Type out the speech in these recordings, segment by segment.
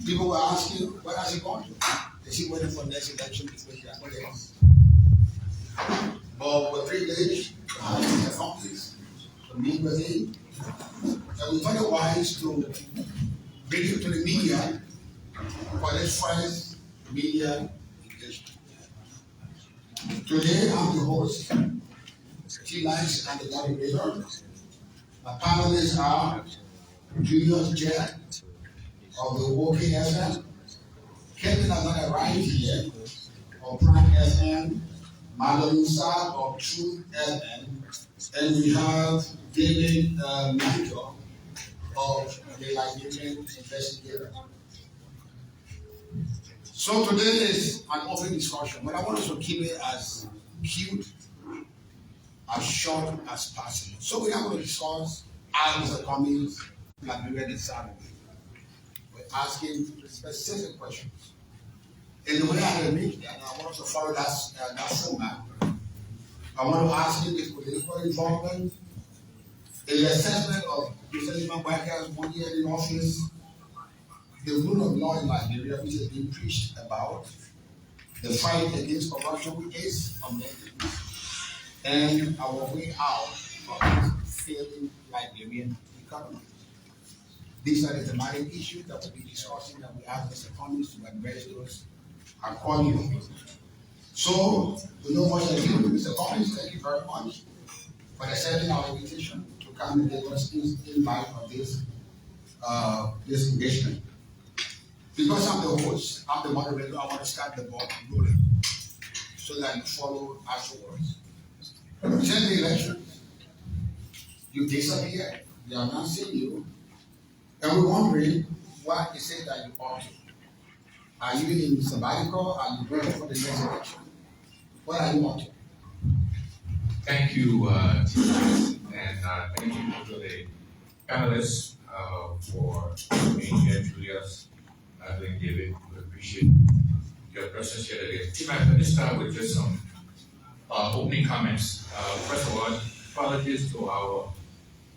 People were asking, where has he gone to? Is he waiting for the next election before he can win? But we're privileged to have his accomplice to meet with him. And we thought it wise to bring him to the media for this first media engagement. Today I'm the host. She likes and the moderator. My panelists are Julius Jet of the OKSM, Kevin another right here of Prime FM, Madeline Saab of Truth FM, and we have David Manjo of the Liberian Investigator. So today is an open discussion, but I want us to keep it as cute, as short as possible. So we are going to discuss as Mr. Cummings, Liberia and South. We're asking specific questions. In the way I arranged that, I want to follow that format. I want to ask him his political involvement, the assessment of President Mbaka's 1 year in office, the rule of law in Liberia, which has been preached about, the fight against corruption, which is amended, and our way out of this failing Liberian economy. These are the thematic issues that we'll be discussing, and we ask Mr. Cummings to address those accordingly. So, we know what to do. Mr. Cummings, thank you very much for accepting our invitation to come and give us invite of this engagement. Because I'm the host, I'm the moderator, I want to start the ball rolling so that you follow afterwards. Since the elections, you disappeared. We are not seeing you. And we're wondering why you say that you ought to. Are you in sabbatical? Are you ready for the next election? What are you up to? Thank you, and thank you to the panelists for being here, Julius, and David. We appreciate your presence here today. Team, let me start with just some opening comments. First of all, apologies to our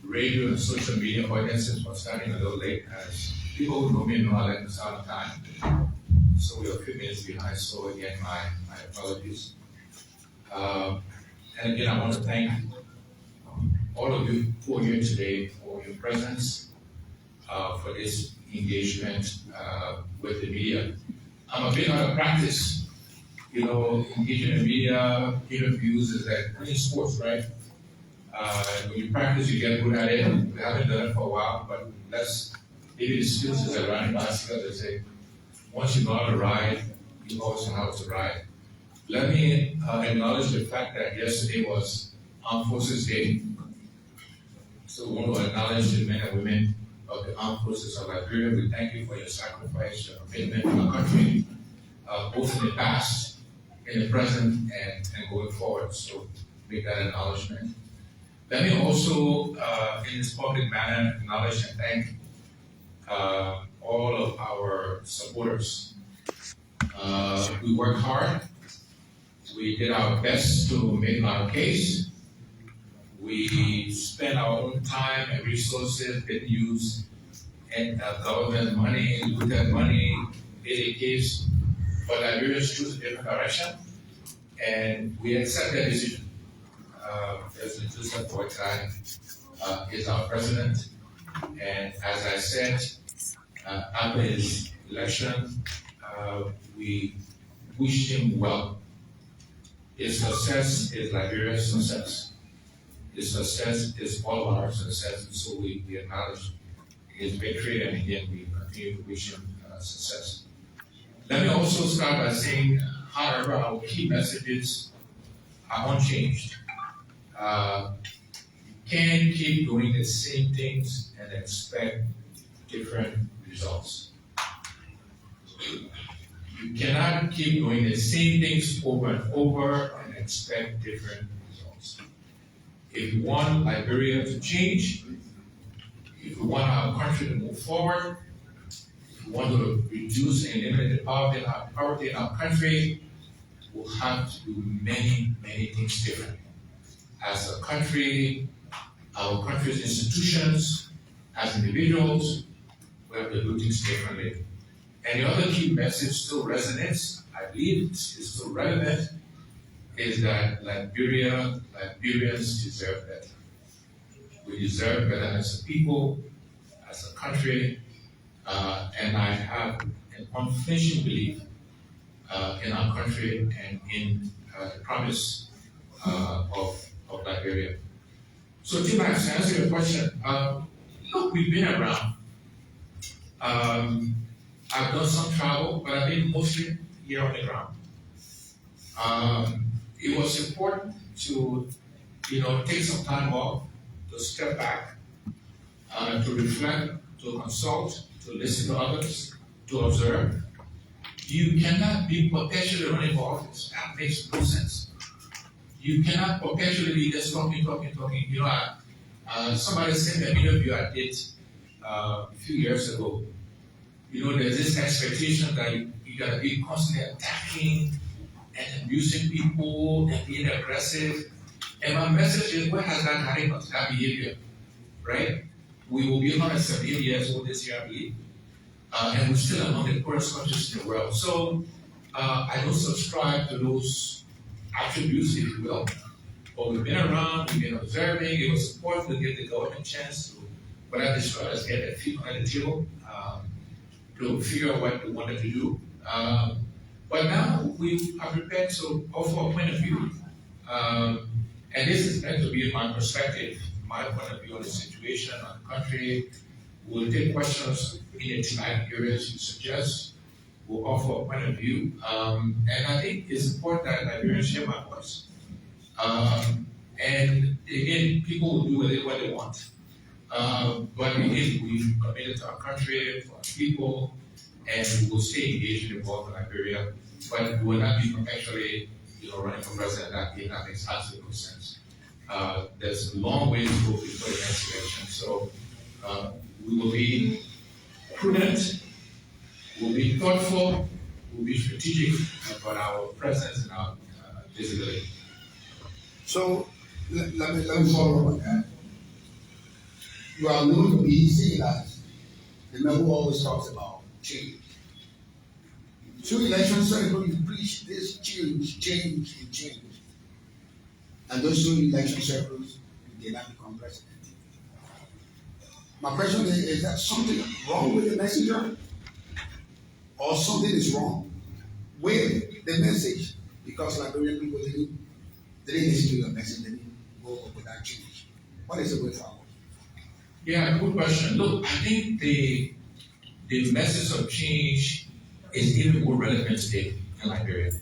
radio and social media audiences for starting a little late, as people who know me know I like the sound time. So we are a few minutes behind, so again, my apologies. And again, I want to thank all of you who are here today for your presence, for this engagement with the media. I'm a bit out of practice. You know, engaging the media, giving views is like playing sports, right? When you practice, you get good at it. We haven't done it for a while, but maybe the skills is a running bicycle. They say, once you know how to ride, you always know how to ride. Let me acknowledge the fact that yesterday was Armed Forces Day. So we want to acknowledge the men and women of the Armed Forces of Liberia. We thank you for your sacrifice, your commitment to our country, both in the past, in the present, and going forward. So make that acknowledgement. Let me also, in this public manner, acknowledge and thank all of our supporters. We worked hard. We did our best to make our case. We spent our own time and resources, didn't use government money, looted money, made a case for Liberians choose a different direction, and we accept that decision. President Joseph Boykai is our president, and as I said, after his election, we wish him well. His success is Liberia's success. His success is all of our success, and so we acknowledge his victory, and again, we continue to wish him success. Let me also start by saying, however, our key messages are unchanged. You can't keep doing the same things and expect different results. You cannot keep doing the same things over and over and expect different results. If you want Liberia to change, if you want our country to move forward, if you want to reduce and eliminate the poverty in our country, we'll have to do many, many things differently. As a country, our country's institutions, as individuals, we have to do things differently. And the other key message still resonates, I believe is still relevant, is that Liberians deserve better. We deserve better as a people, as a country, and I have an unflinching belief in our country and in the promise of Liberia. So, Tim, to answer your question, look, we've been around. I've done some travel, but I've been mostly here on the ground. It was important to, take some time off, to step back, to reflect, to consult, to listen to others, to observe. You cannot be perpetually running for office. That makes no sense. You cannot perpetually be just talking. Somebody sent me an interview I did a few years ago. There's this expectation that you gotta be constantly attacking and abusing people and being aggressive. And my message is, where has that gotten us, that behavior, right? We will be 178 years old this year, I believe. And we're still among the poorest countries in the world. So I don't subscribe to those attributes, if you will. But we've been around, we've been observing. It was important to give the government a chance to, what I describe as get their feet under the table, to figure out what we wanted to do. But now we are prepared to offer a point of view. And this is meant to be my perspective, my point of view on the situation, on the country. We'll take questions in the thematic areas you suggest. We'll offer a point of view. And I think it's important that Liberians hear my voice. And again, people will do with it what they want. But again, we've committed to our country, to our people, and we will stay engaged and involved in Liberia. But we will not be perpetually, running for president. That makes absolutely no sense. There's a long way to go before the next election. So we will be prudent, we'll be thoughtful, we'll be strategic about our presence and our visibility. So let me follow up on that. You are known to be saying that the member who always talks about change. So election cycle, you preach this change. And those two election cycles, you did not become president. My question is that something wrong with the messenger? Or something is wrong with the message? Because Liberian people didn't listen to your message, they didn't go with that change. What is the way forward? Yeah, good question. Look, I think the message of change is even more relevant today in Liberia.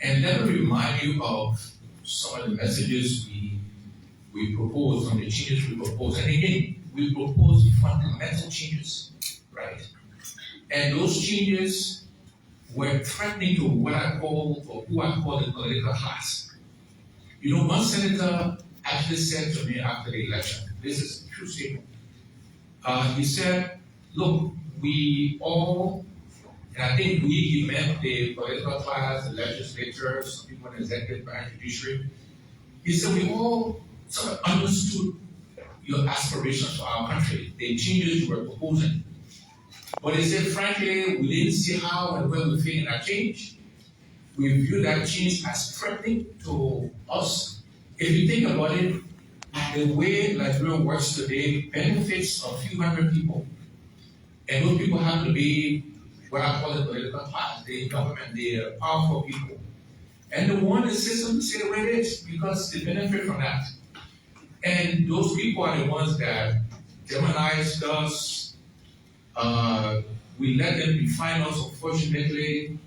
And let me remind you of some of the messages we propose, some of the changes we propose. And again, we propose fundamental changes, right? And those changes were threatening to what I call, or who I call the political class. One senator actually said to me after the election, this is a true statement. He said, look, we all, and I think he meant the political class, the legislators, some people in the executive branch, judiciary. He said, we all sort of understood your aspirations for our country, the changes you were proposing. But he said, frankly, we didn't see how and when we fit in that change. We view that change as threatening to us. If you think about it, the way Liberia works today benefits a few hundred people. And those people have to be what I call the political class, the government, the powerful people. And they want the system to stay the way it is because they benefit from that. And those people are the ones that demonized us. We let them define us, unfortunately.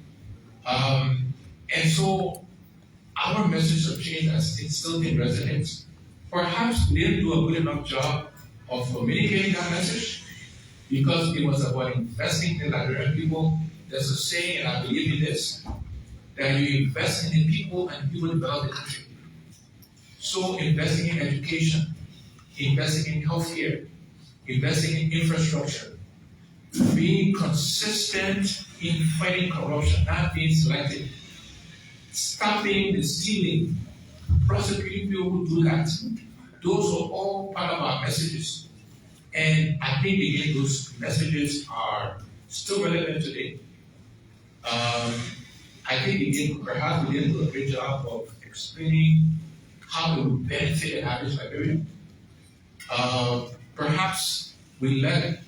And so our message of change has still been resonant. Perhaps we didn't do a good enough job of communicating that message because it was about investing in Liberian people. There's a saying, and I believe in this, that you invest in the people and people develop the country. So investing in education, investing in healthcare, investing in infrastructure, being consistent in fighting corruption, not being selective, stopping the stealing, prosecuting people who do that. Those are all part of our messages. And I think, again, those messages are still relevant today. I think perhaps we didn't do a great job of explaining how it would benefit the average Liberian. Perhaps we let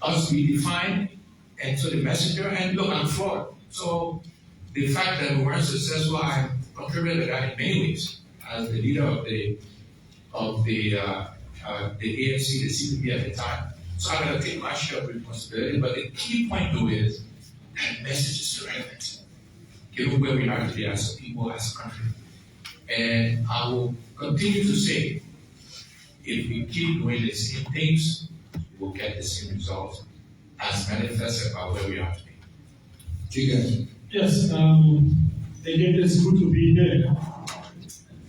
us be defined, and so the messenger, and look, I'm flawed. So the fact that we weren't successful, I contributed to that in many ways as the leader of the ANC, the CPP at the time. So I'm going to take my share of responsibility. But the key point, though, is that message is still relevant, given where we are today as a people, as a country. And I will continue to say, if we keep doing the same things, we'll get the same results as manifested by where we are today. Yes, again, it's good to be here.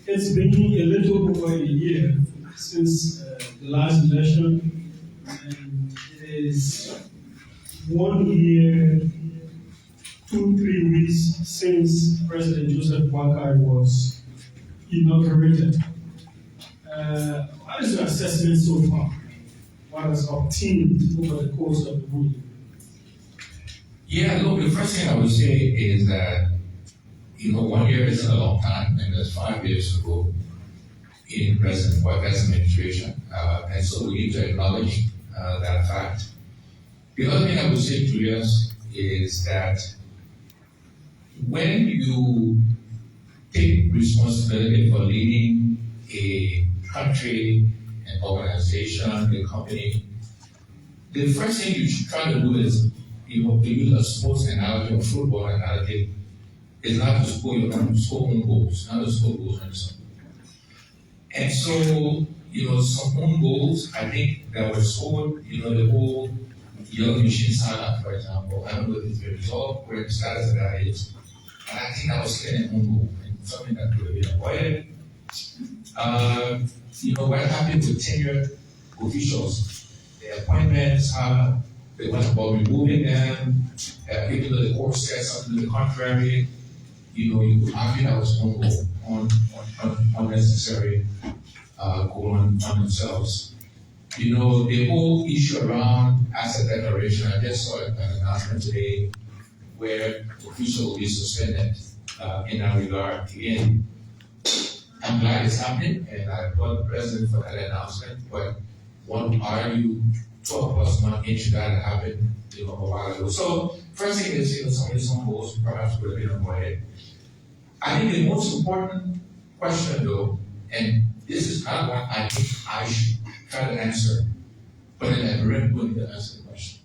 It's been a little over a year since the last election, and it is 1 year, 2-3 weeks since President Joseph Boakai was inaugurated. What is your assessment so far? What has obtained over the course of the week? Yeah, look, the first thing I would say is that, 1 year is a long time, and there's 5 years to go in President Boakai's administration. And so we need to acknowledge that fact. The other thing I would say, Julius, is that when you take responsibility for leading a country, an organization, a company, the first thing you should try to do is, to use a sports analogy or football analogy, is not to score your own goals, not to score goals on yourself. And so, some own goals, I think, that were scored, the whole Young Machine saga, for example, I don't know if it's been resolved, where the status of that is. And I think that was an own goal, and something that could have been avoided. What happened with tenured officials, their appointments, they went about removing them, even though the court said something to the contrary, you could argue that was one goal, unnecessary goal on themselves. The whole issue around asset declaration, I just saw an announcement today where officials will be suspended in that regard. Again, I'm glad it's happening, and I applaud the president for that announcement, but one would argue 12 plus months into that happened a while ago. So first thing is, some of these goals perhaps would have been avoided. I think the most important question, though, and this is not one I think I should try to answer, but I'm very willing to answer the question.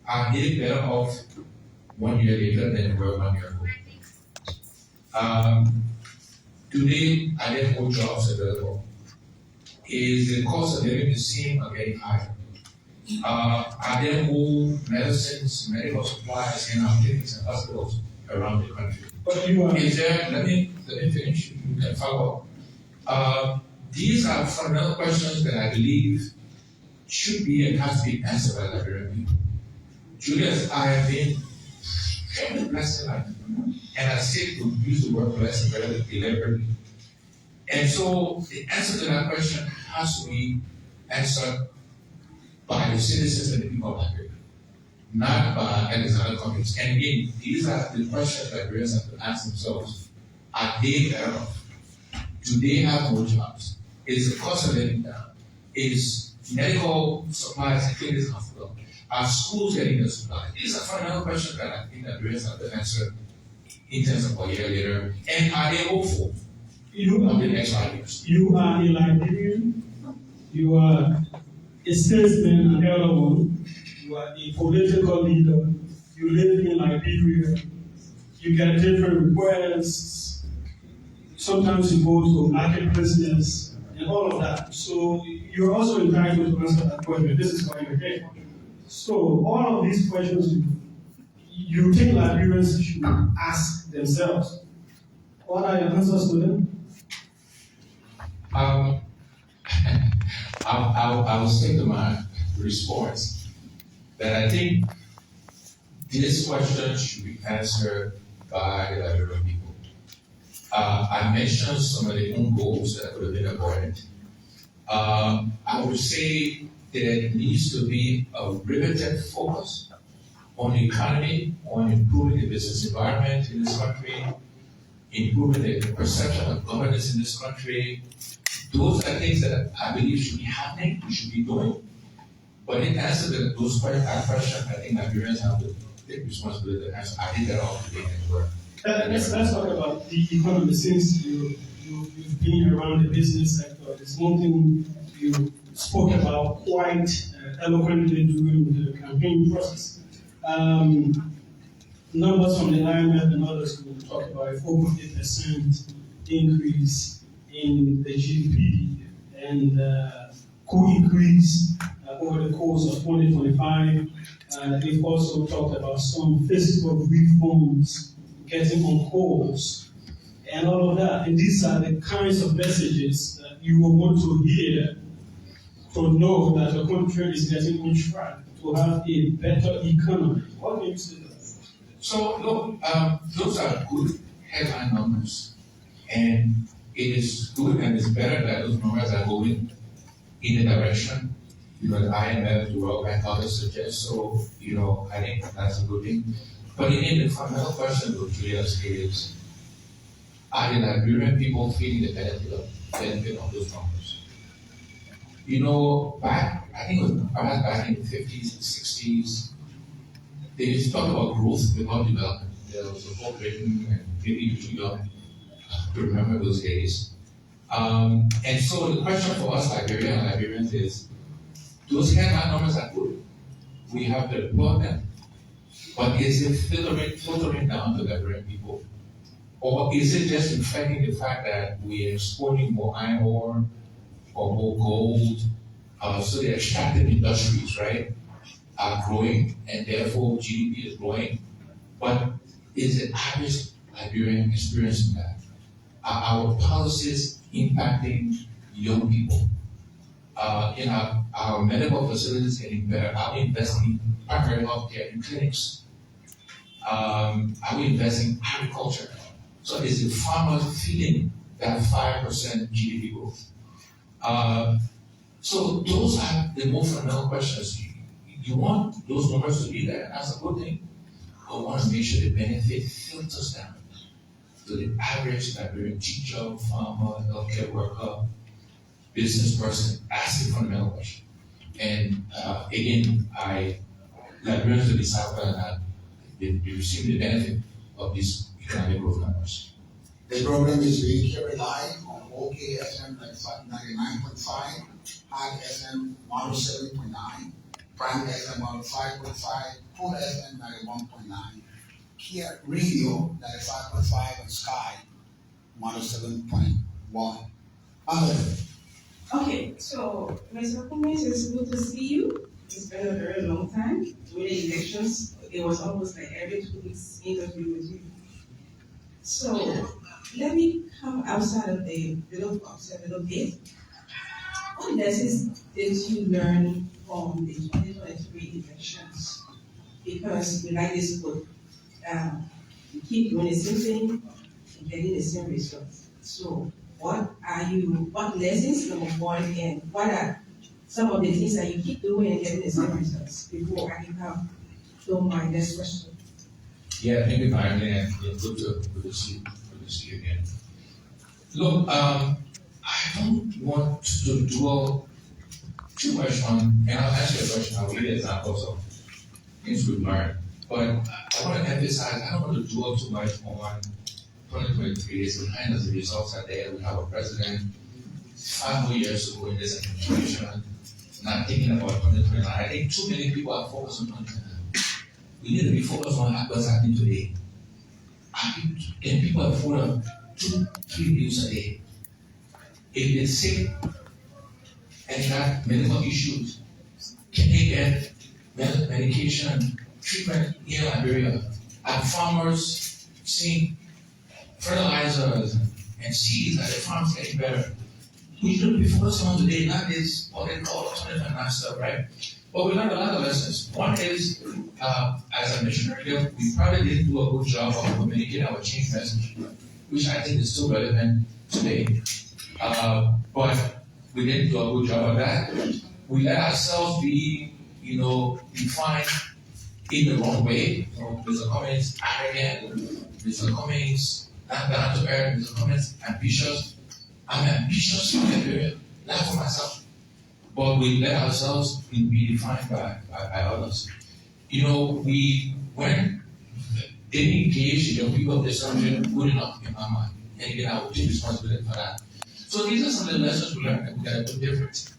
Are they better off 1 year later than they were 1 year ago? Are there more jobs available? Is the cost of living the same or getting higher? Are there more medicines, medical supplies in our clinics and hospitals around the country? Is there, let me finish, you can follow up. These are fundamental questions that I believe should be and has to be answered by Liberian people. Julius, I have been extremely blessed in life, and I seek to use the word blessing rather than deliberately. And so the answer to that question has to be answered by the citizens and the people of Liberia, not by Alexander Cummings. And again, these are the questions that Liberians have to ask themselves. Are they better off? Do they have more jobs? Is the cost of living down? Is medical supplies and clinics hospital? Are schools getting the supplies? These are fundamental questions that I think that Liberians have to answer in terms of a year later. And are they hopeful of the next 5 years? You are a Liberian. You are a statesman, an elder one. You are a political leader. You live in Liberia. You get different requests. Sometimes you go to marketplaces and all of that. So you're also entitled to answer that question. This is why you're here. So all of these questions you think Liberians should ask themselves. What are your answers to them? I'll say to my response that I think this question should be answered by the Liberian people. I mentioned some of the own goals that could have been avoided. I would say there needs to be a riveted focus on the economy, on improving the business environment in this country, improving the perception of governance in this country. Those are things that I believe should be happening, we should be doing. But in answer to those questions, I think Nigerians have to take responsibility to answer. I did that all today at work. Let's talk about the economy. Since you've been around the business sector, there's one thing you spoke about quite eloquently during the campaign process. Numbers from the IMF and others will talk about a 4.8% increase in the GDP and co-increase over the course of 2025. They've also talked about some fiscal reforms getting on course and all of that. And these are the kinds of messages that you will want to hear to know that the country is getting on track to have a better economy. What do you say? So, look, those are good headline numbers. And it is good and it's better that those numbers are going in the direction, the IMF, the World Bank, others suggest. So, I think that's a good thing. But again, the fundamental question to curious is, are the Liberian people feeling the benefit of those numbers? I think it was back in the 50s and 60s, they used to talk about growth without development. There was a whole Britain and maybe you too young to remember those days. And so the question for us Liberians is, those headline numbers are good. We have to applaud them. But is it filtering down to Liberian people? Or is it just reflecting the fact that we are exporting more iron ore or more gold? So the extractive industries, right, are growing, and therefore GDP is growing. But is the average Liberian experiencing that? Are our policies impacting young people? Our medical facilities getting better? Are we investing in primary health care in clinics? Are we investing in agriculture? So is the farmers feeling that 5% GDP growth? So those are the more fundamental questions. You want those numbers to be there, and that's a good thing. But we want to make sure the benefit filters down to the average Liberian teacher, farmer, healthcare worker, business person. That's the fundamental question. And again, Liberians will decide whether or not they receive the benefit of these economic growth numbers. The program is being carried live on OKSM 99.5, High SM 107.9, Prime SM 105.5, Full SM 91.9, Kia Radio 95.5, and Sky 107.1. Okay, so Mr. Cummings, it's good to see you. It's been a very long time. During the elections, it was almost like every 2 weeks interview with you. So let me come outside of the little box a little bit. What lessons did you learn from the 2023 elections? Because we like this book, you keep doing the same thing and getting the same results. So what lessons, number one, and what are some of the things that you keep doing and getting the same results before I can come to my next question? Yeah, thank you, Byron, and good to see you again. Look, I don't want to dwell too much on, and I'll answer your question, I'll give you examples of things we've learned. But I want to emphasize, I don't want to dwell too much on 2023. It's behind us, the results are there. We have a president 5 more years to go in this administration, not thinking about 2029. I think too many people are focused on 2029. We need to be focused on what's happening today. And people are full of 2-3 news a day. If they're sick and have medical issues, can they get medication, treatment in Liberia? Are farmers seeing fertilizers and seeds at the farms getting better? We should be focused on today, not this what they call 2029 stuff, right? But we learned a lot of lessons. One is, as I mentioned earlier, we probably didn't do a good job of communicating our change message, which I think is still relevant today. But we didn't do a good job of that. We let ourselves be, defined in the wrong way. You know, Mr. Cummings arrogant, Mr. Cummings not down to earth, Mr. Cummings ambitious. I'm ambitious for Liberia, not for myself. But we let ourselves be defined by others. You know, we weren't engaged in the people of this country good enough in my mind. And again, I will take responsibility for that. So these are some of the lessons we learned that we gotta do different.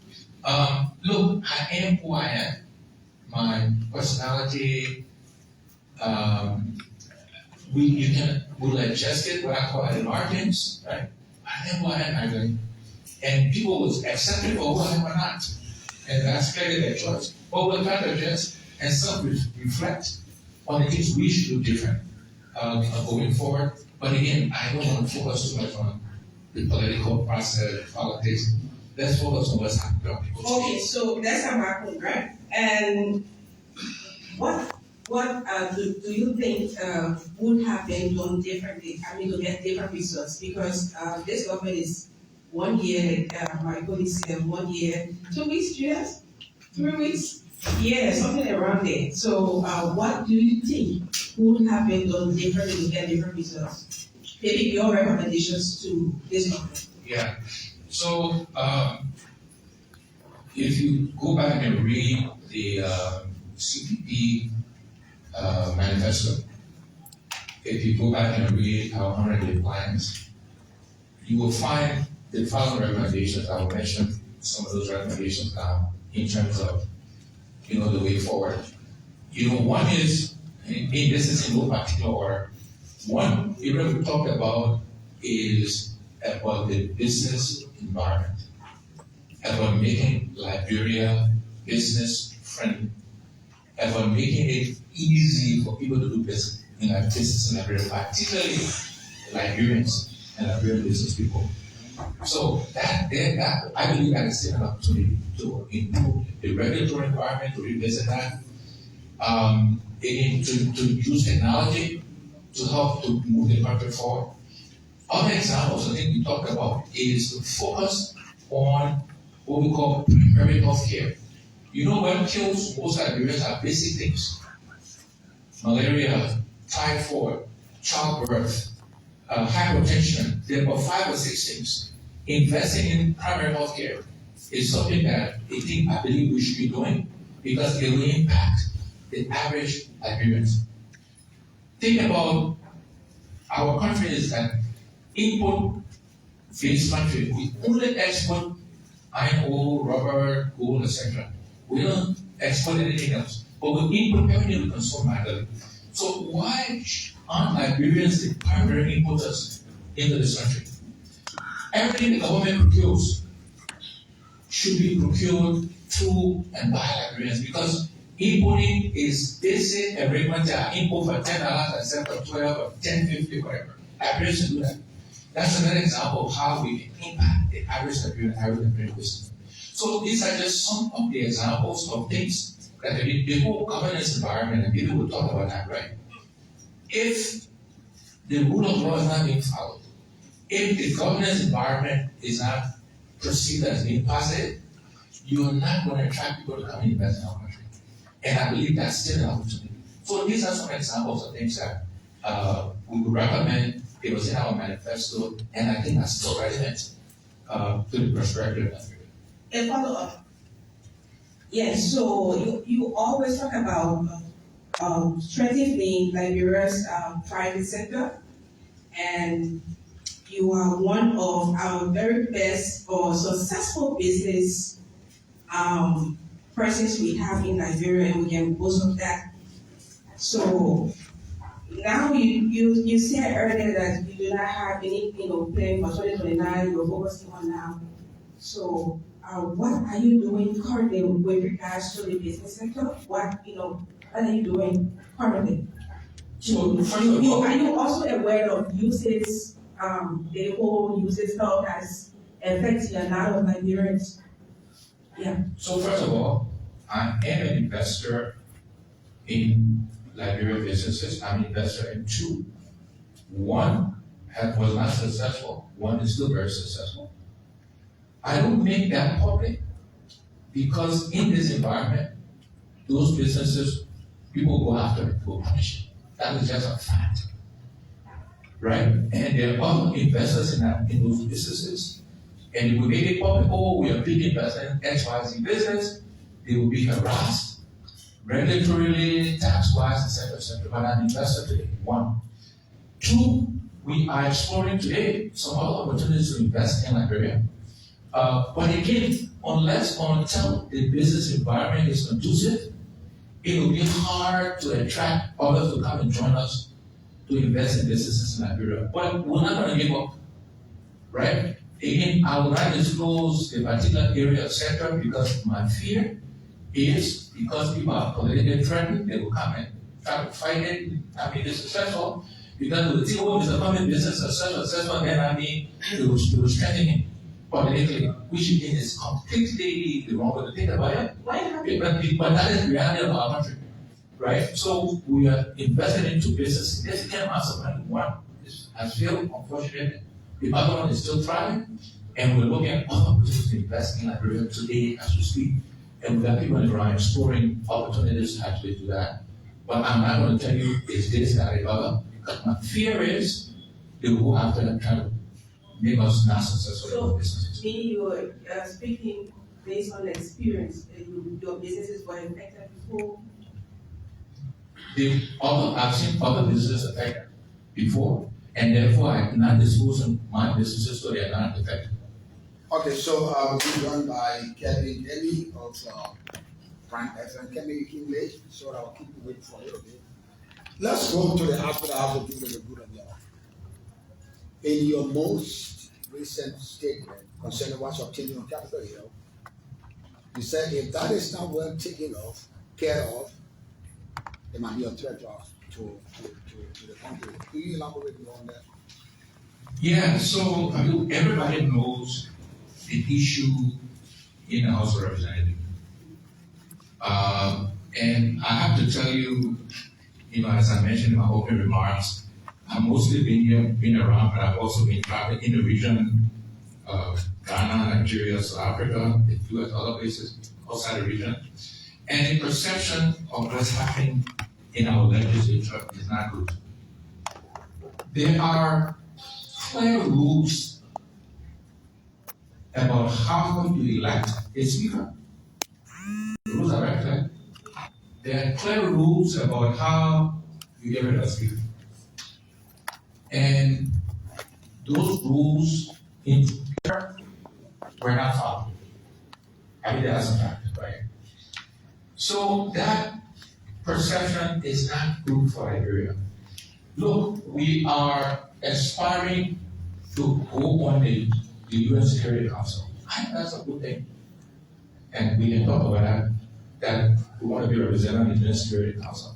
Look, I am who I am. My personality, we'll adjust it, what I call it margins, right? I am who I am, actually. And people will accept it for who I am or not. And that's clearly their choice. But we'll try to adjust and self-reflect on the things we should do different going forward. But again, I don't want to focus too much on the political process, politics. Let's focus on what's happening on people's Okay, so that's a macro, right? And what do you think would have been done differently? I mean, to get different results, because this government is 1 year. My colleague said 1 year, 2 weeks, 3 years, 3 weeks, yeah, something around there. So, what do you think would have been done differently to get different results? Maybe your recommendations to this government. Yeah. So, if you go back and read the CPP manifesto, if you go back and read our 100-day plans, you will find the following recommendations. I will mention some of those recommendations now in terms of, the way forward. One is, and this is in no particular order. One area we talked about is about the business environment, about making Liberia business friendly, about making it easy for people to do business in Liberia, particularly Liberians and Liberian business people. So that I believe that is still an opportunity to improve the regulatory environment, to revisit that, again, to use technology to help to move the country forward. Other examples I think we talked about is to focus on what we call primary health care. What kills most Liberians are basic things: malaria, typhoid, childbirth, hypertension. There are about 5 or 6 things. Investing in primary health care is something that I believe we should be doing, because it will impact the average Liberians. Think about our country is an import-based country. We only export iron ore, rubber, gold, etc. We don't export anything else. But we import everything we consume manually. So why aren't Liberians the primary importers into this country? Everything the government procures should be procured through and by Liberians, because importing is basic arrangement. Import for $10 and sell for 12 or 10.50, whatever. Liberians should do that. That's another example of how we can impact the average Liberian business. So these are just some of the examples of things that the whole governance environment, and people will talk about that, right? If the rule of law is not being followed, if the governance environment is not perceived as being positive, you're not going to attract people to come and invest in our country. And I believe that's still an opportunity. So these are some examples of things that we would recommend. It was in our manifesto, and I think that's still relevant to the perspective of Liberia. A follow-up. Yes, so you always talk about strengthening Liberia's private sector, and you are one of our very best or successful business persons we have in Liberia, and we can boast of that. So now you said earlier that you do not have any plan for 2029. You're focusing on now. So what are you doing currently with regards to the business sector? What are you doing currently? So are you also aware of uses? The whole usage stuff has affected a lot of Liberians. Yeah. So first of all, I am an investor in Liberian businesses. I'm an investor in 2. One was not successful. One is still very successful. I don't make that public because in this environment, those businesses people go after it, will punish it. That is just a fact. Right? And there are other investors in those businesses. And if we make it public, oh, we are big investors in XYZ business, they will be harassed regulatorily, tax-wise, etc., by an investor today. One. Two, we are exploring today some other opportunities to invest in Liberia. But again, until the business environment is conducive, it will be hard to attract others to come and join us to invest in businesses in Liberia. But we're not going to give up, right? Again, I will not disclose a particular area of sector because my fear is because people are politically threatened, they will come and try to fight it. I mean, it's successful because they will think, oh, Mr. Cummings business is successful, then I mean, they will strengthen him politically, which again is completely the wrong way to think about it. But that is the reality of our country, right? So we are invested into business, significant amounts of money. One has failed, unfortunately. The other one is still thriving, and we're looking at other opportunities to invest in Liberia today as we speak. And we have people around exploring opportunities to actually do that. But I'm not going to tell you it's this, that, or the other, because my fear is they will go after and try to make us not successful in businesses. Meaning you're speaking based on experience, your businesses were affected before? I've seen other businesses affected before, and therefore I'm not disclosing my businesses so they are not affected. Okay, so we'll be joined by Kevin Demi of Prime FM. Kevin, you came late, so I'll keep you waiting for you. Okay? Let's go to the aspect I have to do with the good of law. In your most recent statement concerning what's obtaining on Capitol Hill, you said if that is not well taken care of, it might be a threat to the country. Can you elaborate more on that? Yeah, so everybody knows the issue in the House of Representatives. And I have to tell you, as I mentioned in my opening remarks, I've mostly been around, but I've also been traveling in the region, Ghana, Nigeria, South Africa, a few other places outside the region. And the perception of what's happening in our legislature is not good. There are clear rules about how you elect a speaker. The rules are very clear. There are clear rules about how you get rid of a speaker. And those rules in here were not followed. I mean, that's a fact, right? So that perception is not good for Liberia. Look, we are aspiring to go on the UN Security Council. I think that's a good thing. And we can talk about that we want to be represented in the UN Security Council.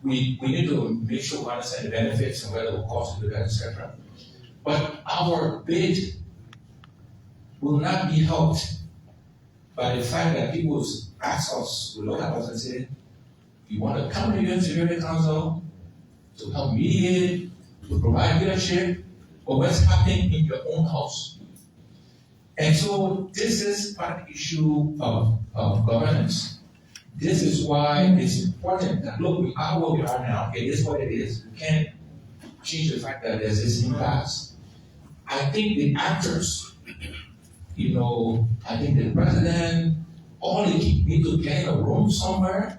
We need to make sure we understand the benefits and whether it will cost to do that, etc. But our bid will not be helped by the fact that people ask us, we look at us and say, you want to come to the UN Security Council to help mediate, to provide leadership, but what's happening in your own house? And so this is part of the issue of governance. This is why it's important that, look, we are where we are now. It is what it is. We can't change the fact that there's this impasse. I think the actors, I think the president, all they need to get in a room somewhere,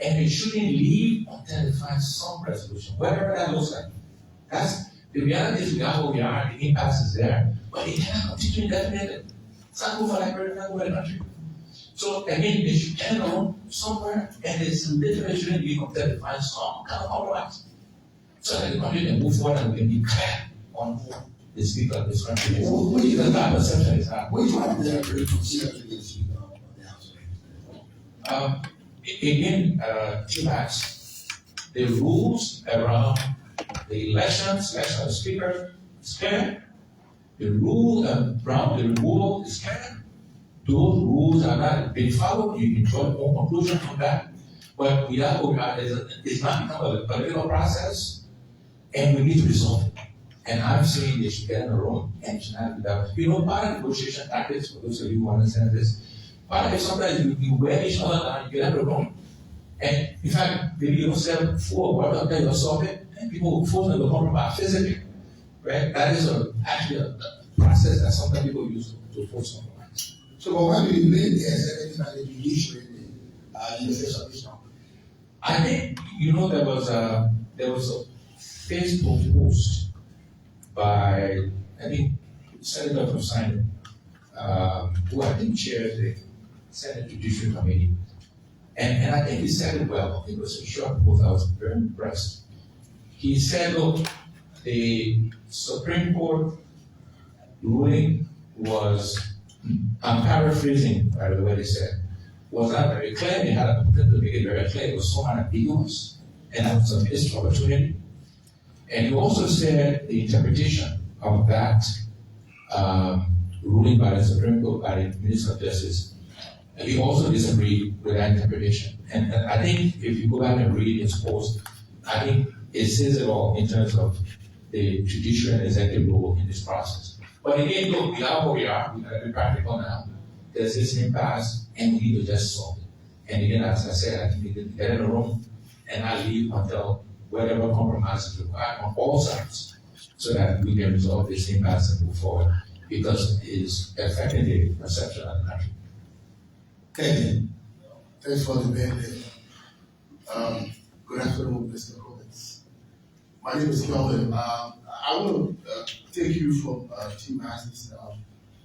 and they shouldn't leave until they find some resolution, whatever that looks like. That's the reality is we are where we are, the impasse is there, but it cannot continue indefinitely. It's not good for Liberia, it's not good for the country. So again, they should get in a room somewhere, and it's literally shouldn't leave until they find some kind of compromise. So that the country can move forward and we can be clear on who the speaker of this country is. What do you think that perception is that? Which one of them are very considered to be the speaker of the House? Again, T-Max, the rules around the selection of speaker is clear. The rule around the removal is clear. Those rules are not being followed. You can draw your own conclusion from that. But we are where we are. It's not become a political process, and we need to resolve it. And I'm saying they should get in a room and should not be that. Part of negotiation tactics, for those of you who understand this, part of it sometimes you wear each other down, you get in a room, And in fact, maybe you sell food, what out there, you solve it, and people force them to compromise physically, right? That is actually a process that sometimes people use to force compromise. So, but why do you believe there's anything that they initially in the face of this now? I think, there was a Facebook post by, I think, Senator from Sinai, who I think chaired the Senate Judiciary Committee. And I think he said it well. It was a short post. I was very impressed. He said, look, the Supreme Court ruling was, I'm paraphrasing by the way they said, was not very clear. They had a potential to make it very clear. It was so unambiguous and that was a missed opportunity. And he also said the interpretation of that ruling by the Supreme Court, by the Minister of Justice, and he also disagreed with that interpretation. And I think if you go back and read his post, I think it says it all in terms of the judicial and executive role in this process. But again, look, we are where we are. We got to be practical now. There's this impasse, and we need to just solve it. And again, as I said, I think we can get in a room and not leave until whatever compromise is required on all sides, so that we can resolve this impasse and move forward, because it is affecting the perception of the country. Okay. Thanks for the debate. Good afternoon, Mr. Cummings. My name is Kelvin. I want to take you from Team Massey's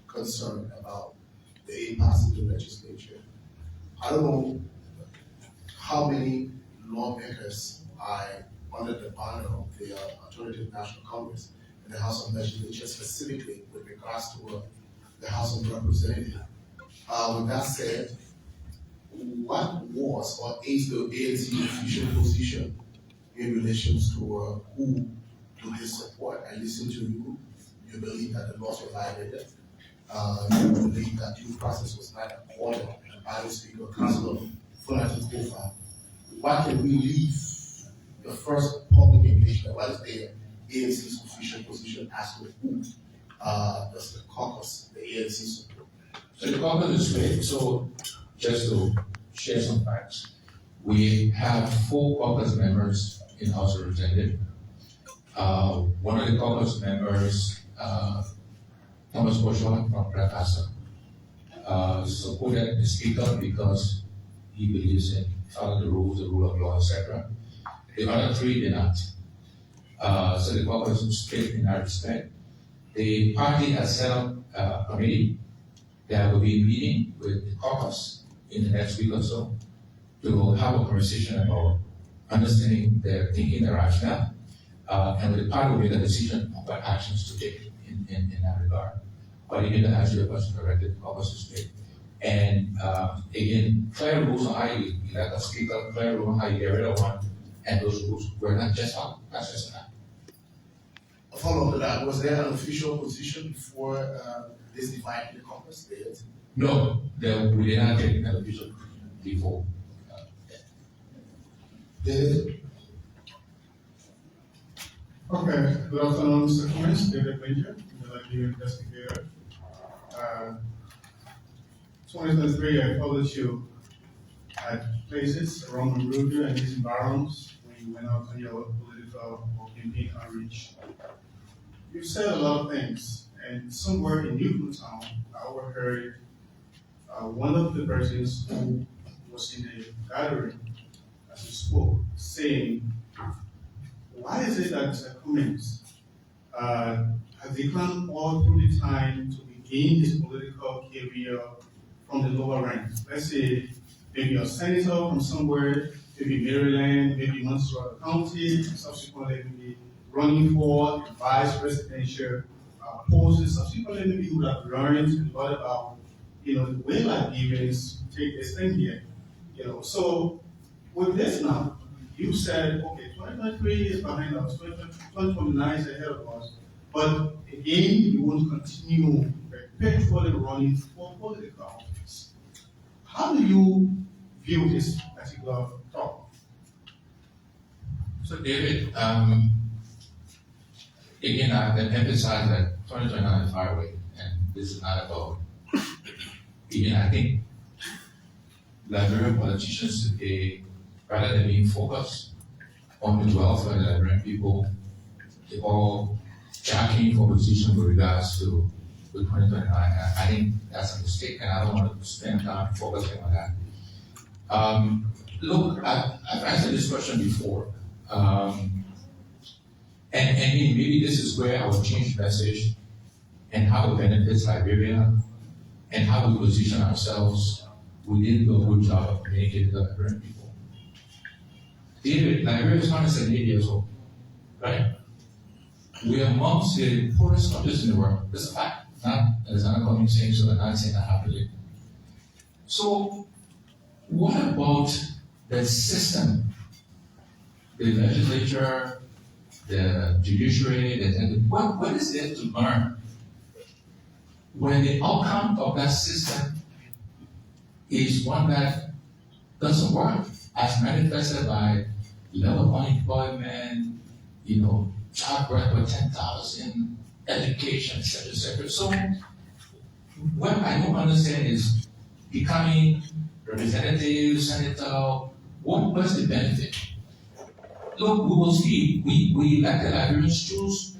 concern about the impasse in the legislature. I don't know how many lawmakers are under the banner of the Alternative National Congress in the House of Legislature, specifically with regards to the House of Representatives. With that said, what was or is the ANC official position in relation to who do they support? I listened to you. You believe that the laws were violated. You believe that due process was not accorded by the Speaker, Councilor Fullerton Kofa. What can we leave the first public engagement? What is the ANC's official position as to who does the caucus, the ANC support? So the caucus is split. So just to share some facts, we have 4 caucus members in House of Representatives. One of the caucus members, Thomas Bourgeois from Prakasa, supported the Speaker because he believes in following the rules, the rule of law, etc. The other 3 did not. So the caucus is split in that respect. The party has set up a committee that will be meeting with the caucus in the next week or so to have a conversation about understanding their thinking, their rationale, and the party will make a decision on what actions to take in that regard. But again, to answer your question directly, the caucus is split. And again, clear rules on how you elect a speaker, clear rules on how you get rid of one, and those rules were not just out. That's just that. A follow-up to that, was there an official position before this divide in the caucus? No, we did not take an official before. David? Okay, good afternoon, Mr. Cummings, David Major, the Liberia investigator. 2023, I followed you at places around Monrovia and these environs when you went out on your political or campaign outreach. You said a lot of things, and somewhere in Newtown, I overheard one of the persons who was in the gathering as you spoke, saying, why is it that Mr. Cummings has declined all through the time to begin his political career from the lower ranks? Let's say maybe a senator from somewhere, maybe Maryland, maybe Montserrat County, subsequently maybe running for vice presidential posts, subsequently maybe he would have learned and thought about, the way Liberians take this thing here. So with this now, you said, okay, 2023 is behind us, 2029 is ahead of us, but again, you want to continue perpetually running for political office. How do you view this particular talk? So David, again, I have emphasized that 2029 is far away, and this is not about, again, I think Liberian politicians today rather than being focused on the welfare of the Liberian people, they all jockeying for position with regards to 2029. I think that's a mistake, and I don't want to spend time focusing on that. Look, I've answered this question before, and maybe this is where I will change the message and how it benefits Liberia and how we position ourselves. We didn't do a good job of communicating to the Liberian people. Liberia is 178 years old, right? We are amongst the poorest countries in the world. That's a fact. Not as I'm coming saying so, I'm not saying that happily. So, what about the system, the legislature, the judiciary, what is there to learn when the outcome of that system is one that doesn't work, as manifested by level of unemployment, childbirth for 10,000, education, etc., etc. So, what I don't understand is becoming representative, senator. What's the benefit? Look, we will see. We elected Liberians choose.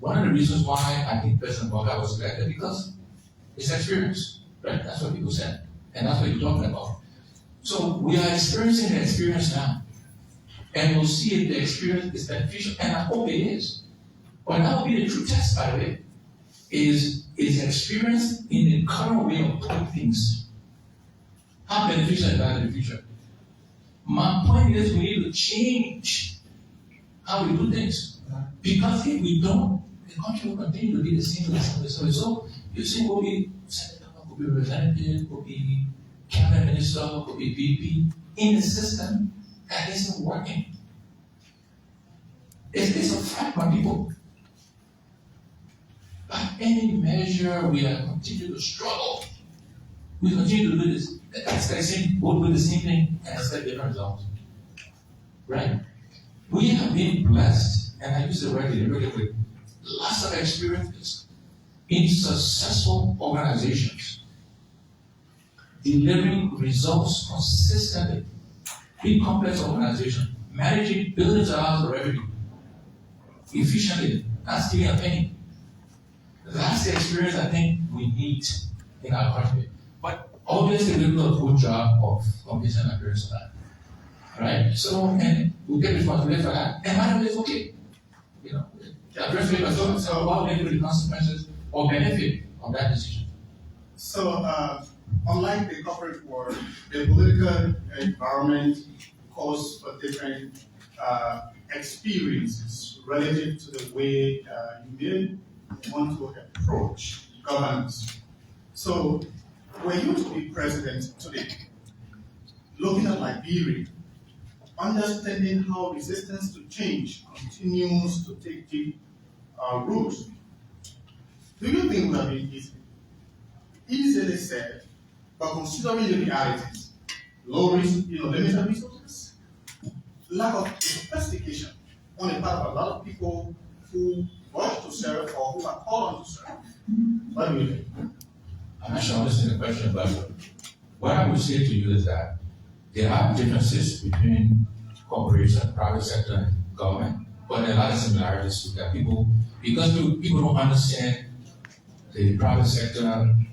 One of the reasons why I think President Boga was elected because it's experience, right? That's what people said, and that's what you're talking about. So we are experiencing the experience now, and we'll see if the experience is beneficial, and I hope it is. But that will be the true test, by the way, is experience in the current way of doing things. How beneficial is that in the future? My point is we need to change how we do things. Because if we don't, the country will continue to be the same. So you see, will be senator, could be representative, could be cabinet minister, could be VP in a system that isn't working. It's a fact, my people. By any measure, we are continuing to struggle. We continue to do this. Expecting both with the same thing and expect different results. Right? We have been blessed, and I use the word deliberately, with lots of experiences in successful organizations, delivering results consistently. Big complex organizations, managing billions of dollars of revenue efficiently, not stealing a penny. That's the experience I think we need in our country. But obviously, we do a good job of convincing our parents of that. Right? So, and we get responsibility for that. And by the way, it's okay. The address paper talks about the consequences or benefit of that decision. So, unlike the corporate world, the political environment calls for different experiences relative to the way you may want to approach governance. So, were you to be president today, looking at Liberia, understanding how resistance to change continues to take deep root, do you think it would have been easy? Easily said, but considering the realities, limited resources, lack of sophistication on the part of a lot of people who want to serve or who are called on to serve, what do you think? I'm not sure I understand the question, but what I would say to you is that there are differences between corporation, private sector, and government, but there are a lot of similarities with that. Because people don't understand the private sector,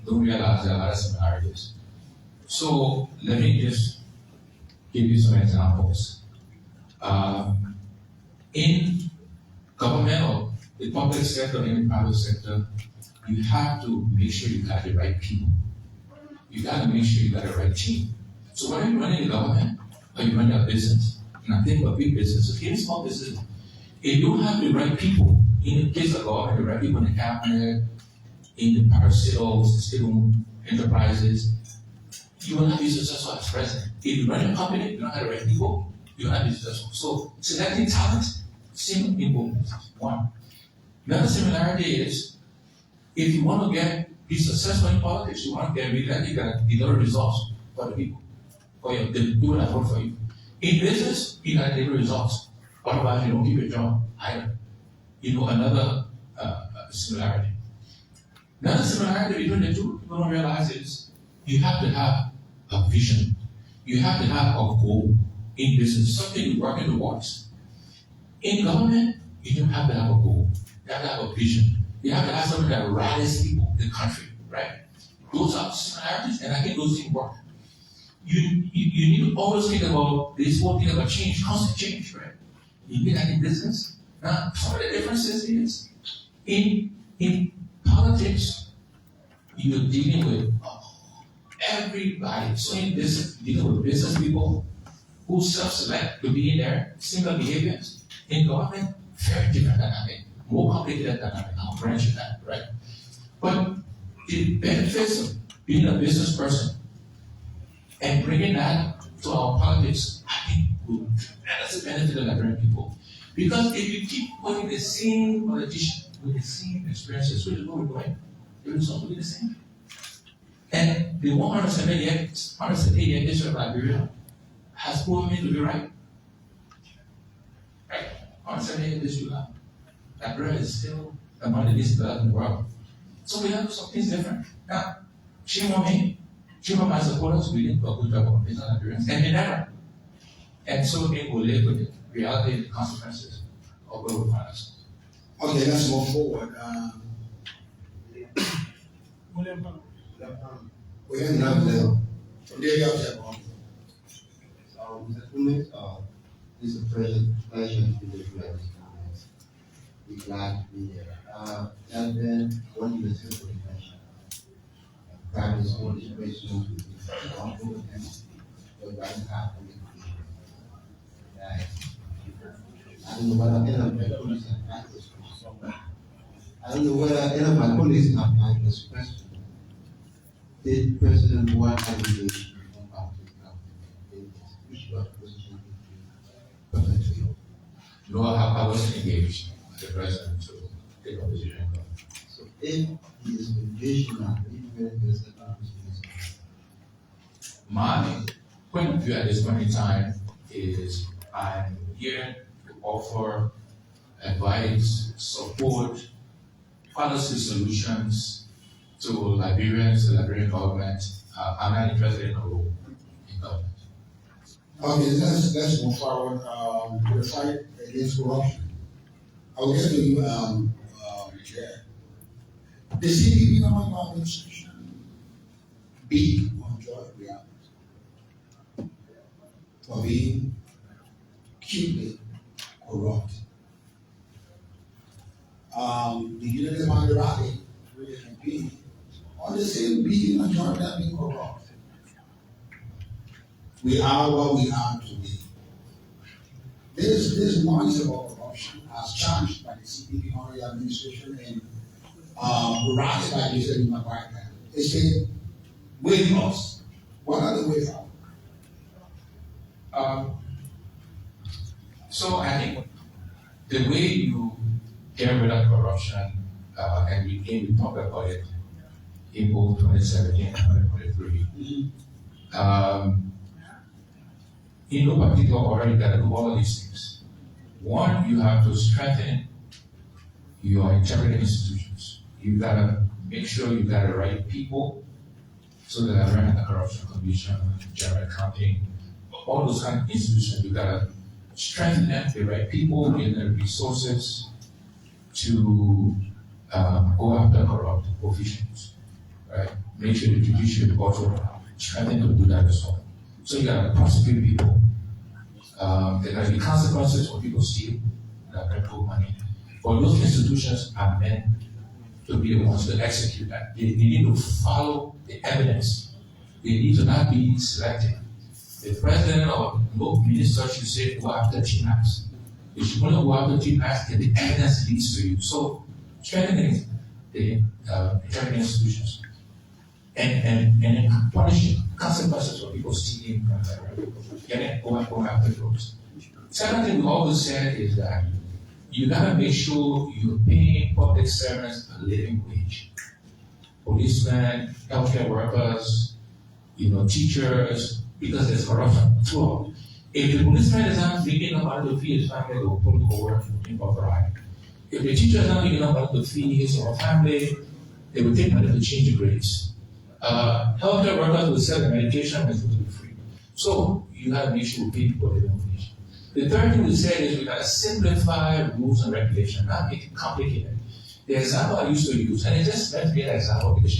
don't realize there are a lot of similarities. So let me just give you some examples. In government or the public sector, in the private sector, you have to make sure you got the right people. You got to make sure you got the right team. So whether you're running a government or you're running a business, and I think about big businesses, even small businesses, if you have the right people, in the case of government, the right people in the cabinet, in the parasitos, the state-owned enterprises, you will not be successful as president. If you run a company, you don't have the right people, you will not be successful. So selecting talent, same people, one. Another similarity is, if you want to be successful in politics, you want to get re-elected, you got to deliver results for the people, for the people that vote for you. In business, you got to deliver results. Otherwise, you don't keep your job either. Another similarity. Another similarity between the two, people don't realize is you have to have a vision. You have to have a goal. In business, something you work towards. In government, you don't have to have a goal. You have to have a vision. You have to have something that rallies people in the country, right? Those are similarities, and I think those things work. You need to always think about this whole thing about change, constant change, right? You get that in business. Now, some of the differences is in politics, you're dealing with everybody. So in business, dealing with business people who self-select to be in their similar behaviors. In government, very different dynamic, more complicated dynamic. I'll branch in that, right? But the benefits of being a business person and bringing that to our politics, I think will tremendously benefit the Liberian people. Because if you keep putting the same politician with the same experiences, which is where we're going, the result will be the same. And the 178 history of Liberia has proven me to be right. Right? 178 history of Liberia is still among the least developed in the world. So we have some things different. Now, shame on me. Shame on my supporters. We didn't do a good job on business Liberians, and they never. And so they will live with the reality and the consequences of where we find ourselves. Okay, let's move forward. We have another level. From there, you have to have So, Mr. Cummings, it's a pleasure to be with you. We're glad to be here. And then, one of the simple question. Private school situations with the wrongful attempts, but right now, I don't know whether any of my colleagues have asked this question. I don't know whether any of my colleagues have asked this question. Did President Buhari engage in which position perfectly? No, I wasn't engaged with the president to take a position. So if he is engaged now, my point of view at this point in time is I'm here to offer advice, support, policy solutions to Liberians, the Liberian government. I'm not interested in a role in government. Okay, let's move forward to the fight against corruption. I'll get to you, Chair. The CDP government administration beat on George Weah for being acutely corrupt. The Unity Party rally with the campaign on the same beating on George Weah being corrupt. We are what we are today. This noise about corruption as charged by the CPP administration and raised by the President Macquarie. They say, way lost. What are the ways out? So I think the way you get rid of corruption, and we talked about it in both 2017 and 2023. In no particular order, you gotta do all of these things. One, you have to strengthen your integrity institutions. You gotta make sure you got the right people so that I run Anti-Corruption Commission, General Accounting, all those kind of institutions, you gotta strengthen them, the right people, give them resources to go after corrupt officials, right? Make sure the judiciary also strengthen to do that as well. So you gotta prosecute people. There gotta be consequences when people steal, that can put money. But those institutions are meant to be the ones to execute that. They need to follow the evidence. They need to not be selective. The president or no minister should say go after TMAX. You should only go after TMAX if the evidence leads to you. So strengthening the integrity institutions and punishing consequences for people stealing going after drugs. Second thing we always said is that you gotta make sure you're paying public servants a living wage. Policemen, healthcare workers, teachers, because there's corruption throughout. If the policeman is not making enough money to feed his family, they will put him to work in Bavaria. If the teacher is not making enough money to feed his or her family, they will take money to change the grades. Healthcare workers will sell the medication and it's going to be free. So you have an issue with people living with information. The third thing we said is we gotta simplify rules and regulations, not make it complicated. The example I used to use, and it just meant to be an example because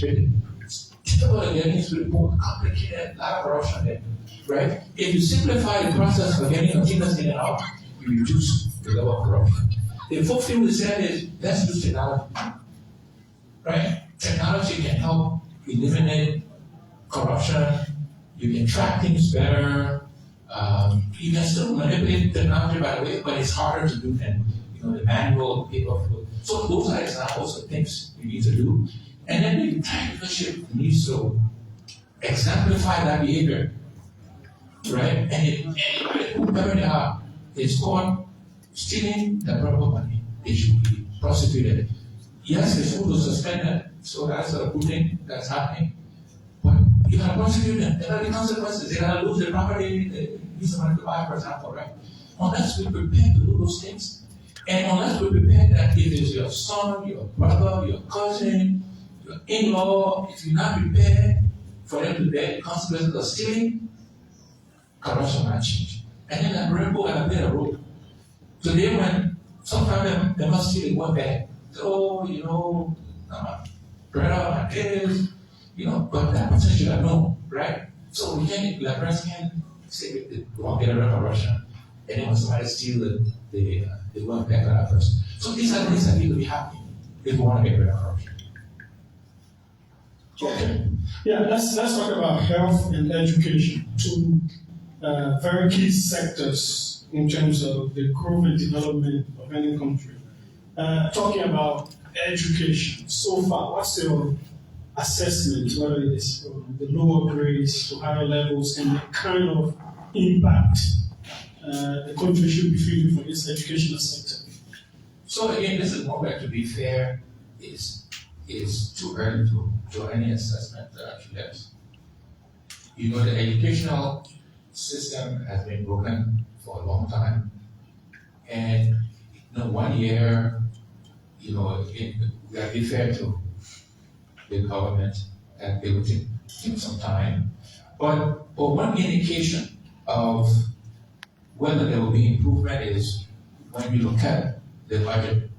typical getting is report complicated, a lot of corruption there, right? If you simplify the process for getting containers in and out, you reduce the level of corruption. The fourth thing we said is let's use technology, right? Technology can help eliminate corruption. You can track things better. You can still manipulate technology, by the way, but it's harder to do than the manual paper. So those are examples of things you need to do. And then the entire leadership needs to exemplify that behavior, right? And whoever they are, it's called stealing the proper money. They should be prosecuted. Yes, they're supposed to suspend it, so that's a good thing that's happening. But you gotta prosecute them. There are the consequences. They gotta lose their property, they need someone to buy, for example, right? Unless we're prepared to do those things, and unless we're prepared that if it's your son, your brother, your cousin, your in-law, if you're not prepared for them to bear the consequences of stealing, corruption might change. And then a rainbow and a bit of rope. Today, when sometimes they must steal one bag. So, I'm a brother, my kids, but that person should have known, right? So we can't, Librarians can't say they won't get a corruption, and then when somebody steals the one bag for that person. So these are things that need to be happening if we want to get rid of corruption. Okay. Yeah, let's talk about health and education, two very key sectors in terms of the growth and development of any country. Talking about education, so far, what's your assessment, whether it is from the lower grades to higher levels, and the kind of impact the country should be feeling for its educational sector? So again, this is more like, to be fair, is too early to draw any assessment actually yes. The educational system has been broken for a long time. And 1 year, we gotta be fair to the government that they will take some time. But one indication of whether there will be improvement is when we look at the budget.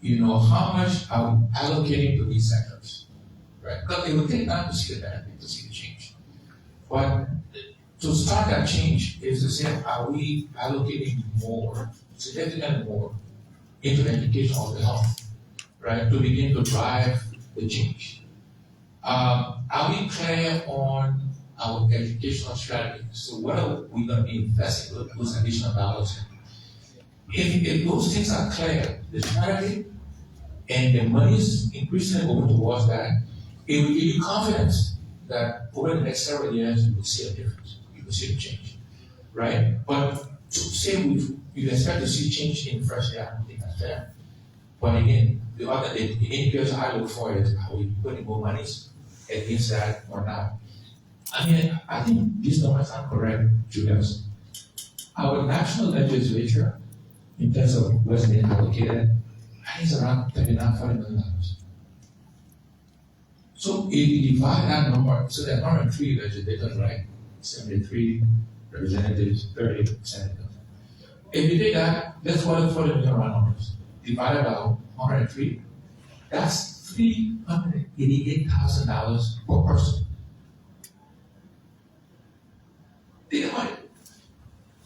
How much are we allocating to these sectors, right? Because it will take time to see the benefit, to see the change. But to start that change is to say, are we allocating more, significantly more, into education or the health, right? To begin to drive the change. Are we clear on our educational strategy? So what are we going to be investing those additional dollars in? If those things are clear, the strategy and the money is increasingly going towards that, it will give you confidence that over the next several years you will see a difference, you will see a change, right? But to say you expect to see change in the first year, I don't think that's fair. But again, the indicators I look for is, are we putting more money against that or not? I think these numbers are correct, Julius. Our national legislature, in terms of what's being allocated, I think it's around $39-40 million. So if you divide that number, so there are 103 legislators, right? 73 representatives, 30 senators. If you take that, that's what $40 million round numbers. Divided by 103, that's $388,000 per person. Think about it.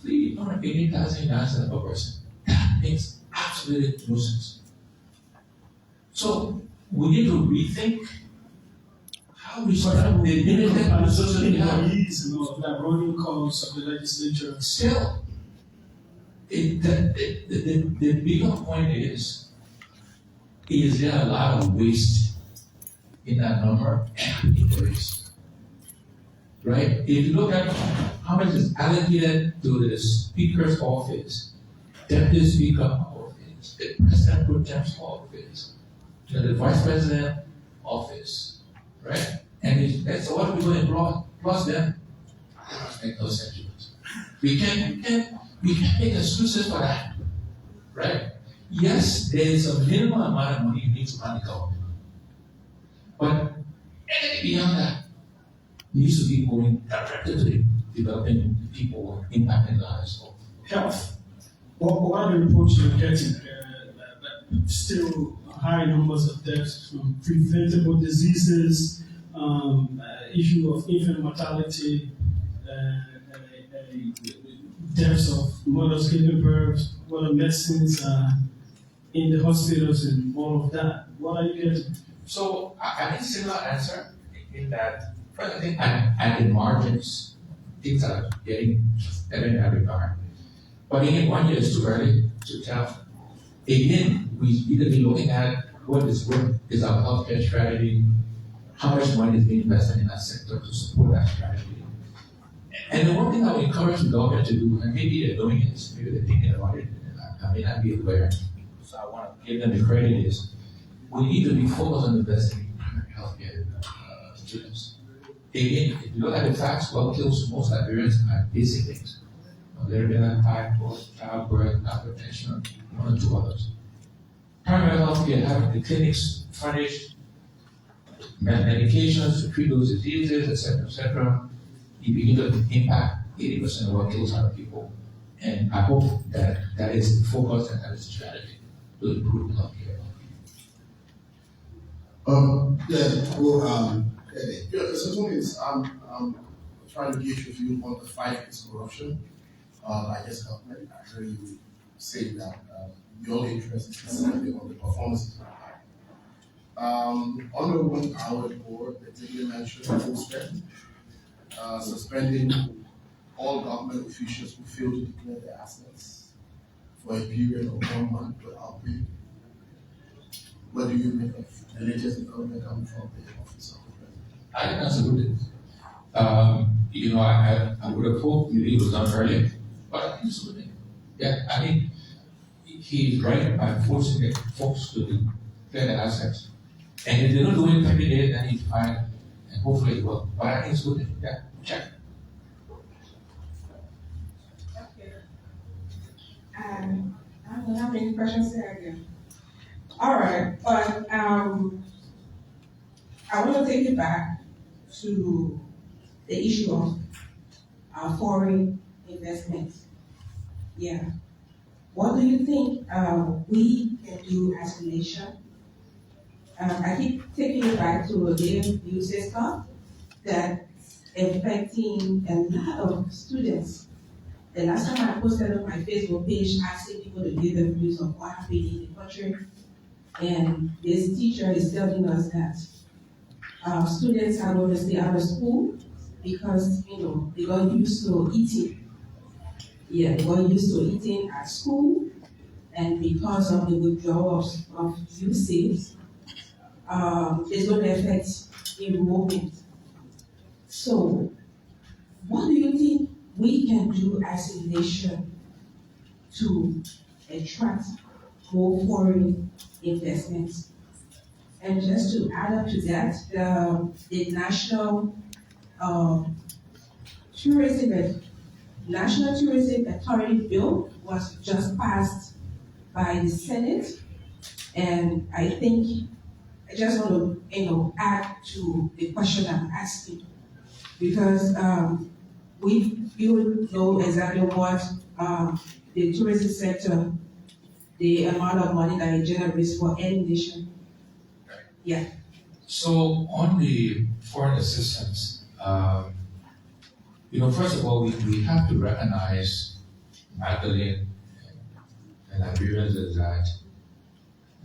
$388,000 per person. That makes absolutely no sense. So we need to rethink how we sort of the limited resources we have. That running costs of the legislature. Still, the bigger point is there a lot of waste in that number? And there is. Right? If you look at how much is allocated to the Speaker's office, Deputy Speaker office, the President pro tem's office, the Vice President office, right? And that's what we're going to plus them. That doesn't make no sense to us. We can't make excuses for that, right? Yes, there is a minimum amount of money you need to run the government, but anything beyond that needs to be going directly to developing people, impacting lives of Health. What are the reports you're getting? Still high numbers of deaths from preventable diseases, issue of infant mortality, deaths of mothers giving birth, what are medicines in the hospitals and all of that. What are you getting? So I think similar answer in that first I think at the margins things are getting better in that regard. But again, 1 year is too early to tell. Again, we either be looking at what is our healthcare strategy, how much money is being invested in that sector to support that strategy. And the one thing I would encourage the government to do, and maybe they're doing it, maybe they're thinking about it, I may not be aware, so I want to give them the credit, is we need to be focused on investing in primary healthcare students. Again, if you look at the facts, what kills most Liberians are basic things. Malaria, typhoid, childbirth, hypertension, one or two others. Primary healthcare, having the clinics furnished, medications to treat those diseases, etc., you begin to impact 80% of what kills our people. And I hope that that is the focus and that is the strategy to improve healthcare. So Cummings, I'm trying to get your view on the fight against corruption. I guess government. I heard you say that your interest is specifically on the performance. On the 1 hour board, they did mention suspending all government officials who fail to declare their assets for a period of 1 month without pay. What do you make of the latest development coming from the office of the president? I think that's a good thing. I would have hoped it was done earlier, but I think it's a good thing. Yeah, I think he's right by forcing the folks to declare their assets. And if they don't do it every day, then he's fine, and hopefully it will. But I think it's a good thing. Yeah, check. Okay. I don't have any questions there again. All right, but I want to take it back to the issue of foreign investment. Yeah. What do you think we can do as a nation? I keep taking it back to the user stuff that's affecting a lot of students. The last time I posted on my Facebook page asking people to give their views of what happened in the country, and this teacher is telling us that students are going to stay out of school because they got used to eating. Yeah, they got used to eating at school, and because of the withdrawal of usage, it's going to affect enrollment. So, what do you think we can do as a nation to attract more foreign investments? And just to add up to that, the National Tourism Authority bill was just passed by the Senate, and I think I just want to add to the question I'm asking, because you know exactly what the tourism sector, the amount of money that it generates for any nation. Yeah. So on the foreign assistance, first of all, we have to recognize Magdalene and Liberians is that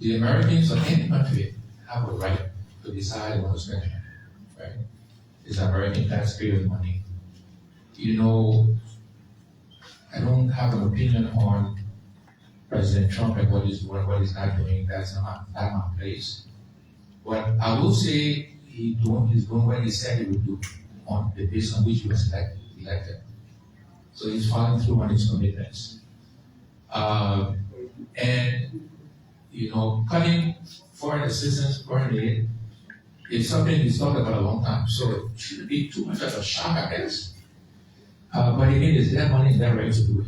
the Americans of any country have a right to decide what to spend, right? It's American taxpayers' money. I don't have an opinion on President Trump and what he's doing, what he's not doing. That's not my place. But I will say he's doing what he said he would do on the basis on which he was elected. So he's following through on his commitments. Cutting foreign assistance, foreign aid, is something he's talked about a long time. So it shouldn't be too much of a shock, I guess. But again, it's their money and their right to do it.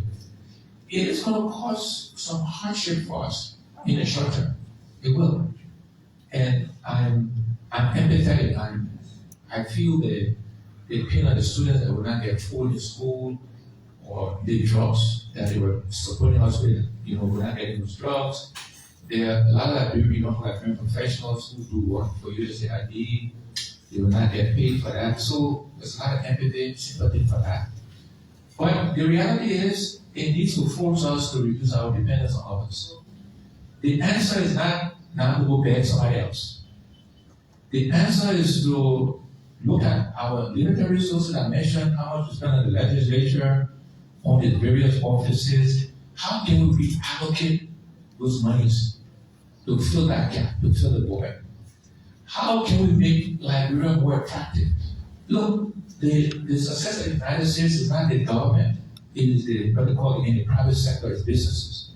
It is going to cause some hardship for us in the short term. It will. And I'm empathetic. I feel the They depend on the students that will not get food in school or the drugs that they were supporting us with, will not get those drugs. There are a lot of Liberian like professionals who do work for USAID. They will not get paid for that. So there's a lot of empathy, sympathy for that. But the reality is, it needs to force us to reduce our dependence on others. The answer is not now to go beg somebody else. The answer is to look at our limited resources I mentioned, how much we spend on the legislature, on the various offices. How can we reallocate those monies to fill that gap, to fill the void? How can we make Liberia more attractive? Look, the success of the United States is not the government, it is what they call it in the private sector, it's businesses.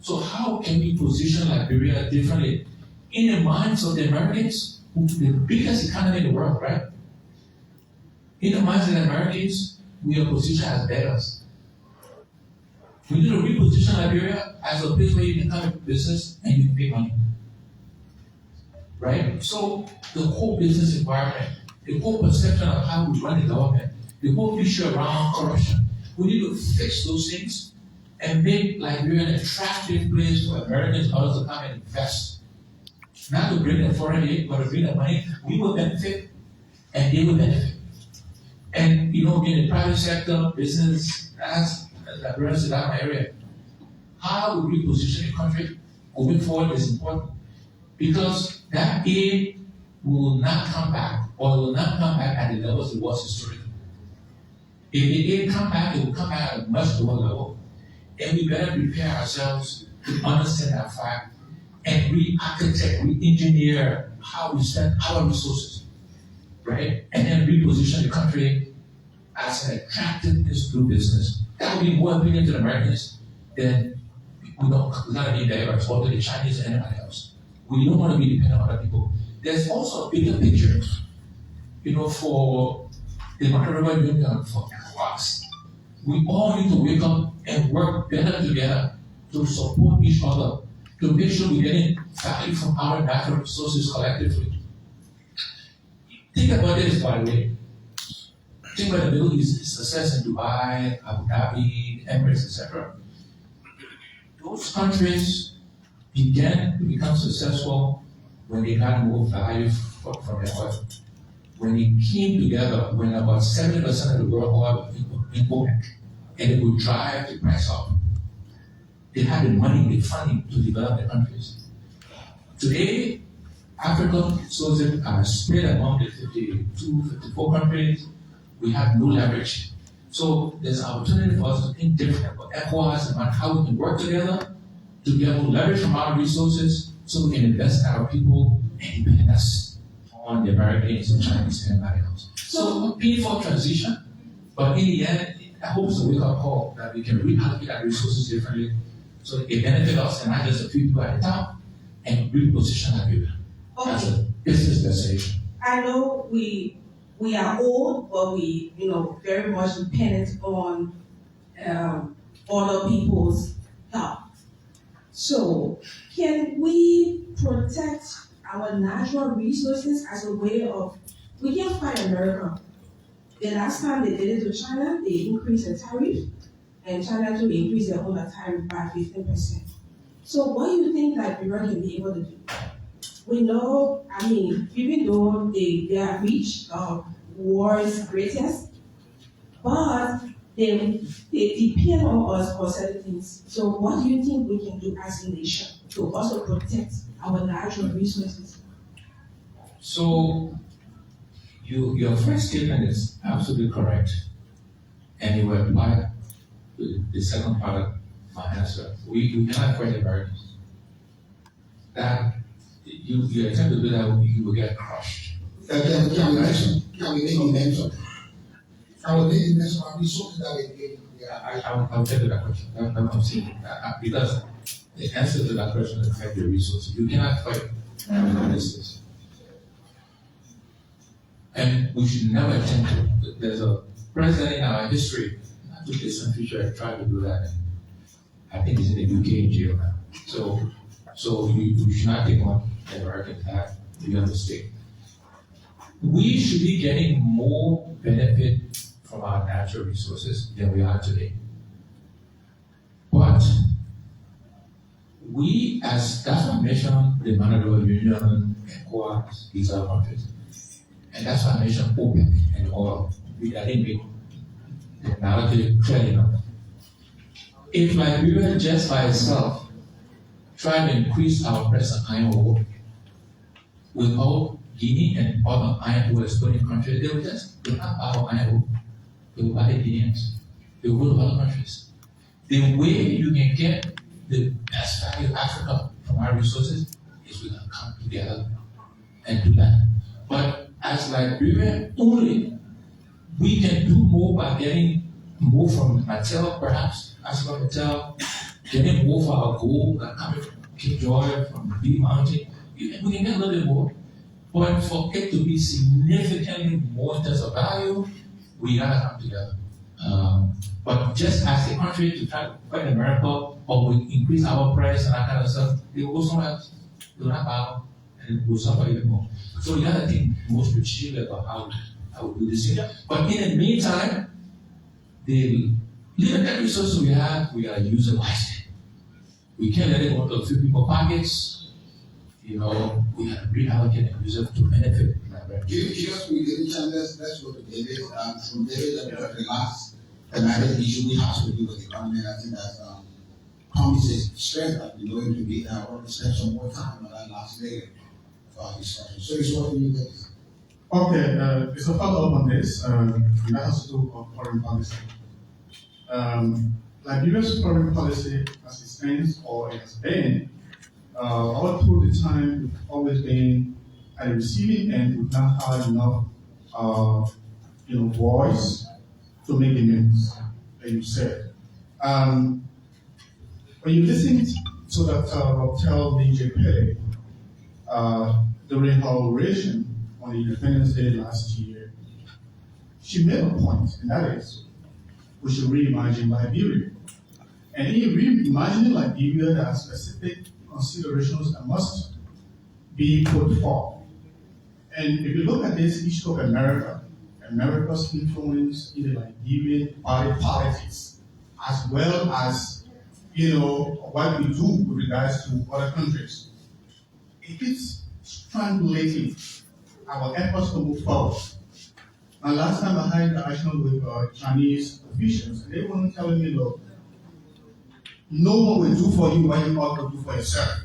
So how can we position Liberia differently in the minds of the Americans, the biggest economy in the world, right? In the minds of the Americans, we are positioned as betters. We need to reposition Liberia as a place where you can come into business and you can make money. Right? So the whole business environment, the whole perception of how we run the government, the whole issue around corruption, we need to fix those things and make Liberia an attractive place for Americans and others to come and invest. Not to bring them foreign aid, but to bring them money. We will benefit and they will benefit. And in the private sector, business, as Liberia is my area, how do we position the country moving forward is important. Because that aid will not come back, or will not come back at the levels it was historically. If the aid come back, it will come back at a much lower level. And we better prepare ourselves to understand that fact and re-architect, re-engineer how we spend our resources, right? And then reposition the country as an attractive place to do business. That will be more appealing to the Americans than we're not be diverse, or to the Chinese and anybody else. We don't want to be dependent on other people. There's also a bigger picture, for the Monterey Union, for ECOWAS. We all need to wake up and work better together to support each other, to make sure we're getting value from our natural resources collectively. Think about this, by the way. Think about the Middle East success in Dubai, Abu Dhabi, Emirates, etc. Those countries began to become successful when they got more value from their oil. When they came together, when about 70% of the world oil was in OPEC, and it would drive the price up. They had the money, the funding to develop the countries. Today, African resources are spread among the 52, 54 countries. We have no leverage. So there's an opportunity for us to think different about ECOWAS and how we can work together to get more leverage from our resources so we can invest in our people and depend us on the Americans and Chinese and everybody else. So a painful transition, but in the end, I hope it's a wake-up call that we can reallocate our resources differently so that it benefits us and not just a few people at a time, and reposition Liberia as a business destination. I know we are old, but we, very much dependent on other people's help. So, can we protect our natural resources as a way of, we can't fight America. The last time they did it to China, they increased the tariff, and China too increased their own tariff by 15%. So what do you think Liberia can be able to do? We know, even though they are rich, world's greatest, but they depend on us for certain things. So what do you think we can do as a nation to also protect our natural resources? So your first statement is absolutely correct, and it will apply to the second part of my answer. We cannot fight Americans. That you attempt to do that, you will get crushed. Can we make mention? I will make mention of resources that we gave. I'll take that question. I'm saying because the answer to that question is fight your resources. You cannot fight business. And we should never attempt to. There's a president in our history, not too distant future, that tried to do that. And I think he's in the UK in jail now. So you should not take on the American path. You have a mistake. we should be getting more benefit from our natural resources than we are today. But we, that's why I mentioned the Management Union, ECOWAS, these other countries. And that's why I mentioned OPEC and oil. I didn't make the narrative clear enough. If Liberia just by itself tried to increase our present iron ore without Guinea and other iron ore exporting countries, they will just do not buy our iron ore. They will buy the Guineans. They will go to other countries. The way you can get the best value of Africa from our resources is we can come together and do that. But as Liberia only, we can do more by getting more from Mattel, perhaps, as for Mattel, getting more for our gold that coming from Cape Joy, from Bee Mountain. We can get a little bit more. But for it to be significantly more in terms of value, we gotta come together. But just as a country to try to fight America or we increase our price and that kind of stuff, they will go somewhere else. They will not bow and we'll suffer even more. So we gotta think more strategically about how we do this thing. But in the meantime, the limited resources we have, we gotta use it wisely. We can't let it go to a few people's pockets. We gotta reallocate and use it to benefit. Just we get a chance, let's go to David. From David, let me talk the last another issue we have to do with the economy. And I think that Cummings' strength that we're going to be want to spend some more time on that last day for our discussion. So it's what you guys. Okay, it's a follow-up on this. That has to do with foreign policy. Liberia's foreign policy, as it stands or it has been, all through the time, we've always been at the receiving end. We've not had enough, voice to make amends, that you said. When you listen to Dr. Rotel Ninja during her oration on Independence Day last year, she made a point, and that is, we should reimagine Liberia. And in reimagining Liberia, there are specific considerations that must be put forth. And if you look at this issue of America's influence in the Liberian politics, as well as what we do with regards to other countries, it is strangulating our efforts to move forward. And last time I had interaction with Chinese officials, and they were telling me, look, no one will do for you what you ought to do for yourself.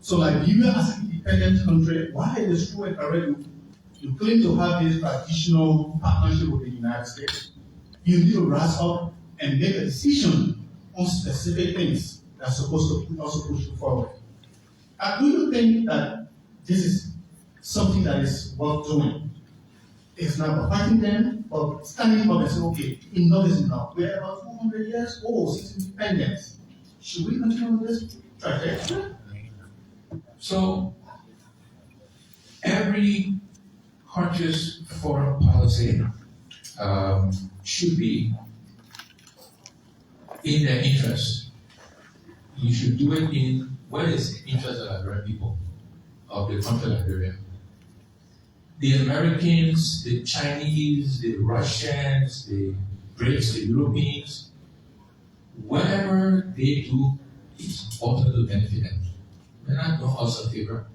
So Liberia as an independent country, why is true and already you claim to have this traditional partnership with the United States, you need to rise up and make a decision on specific things that's supposed to also push you forward. Do you think that this is something that is worth doing? It's not about fighting them, but standing up and saying, okay, enough is enough. We're about 200 years old since independence. Should we continue with this trajectory? So, every country's foreign policy should be in their interest. You should do it in what is the interest of the Liberian people, of the country of Liberia. The Americans, the Chinese, the Russians, the Brits, the Europeans, whatever they do is ultimately benefit them. We're not doing us a favor.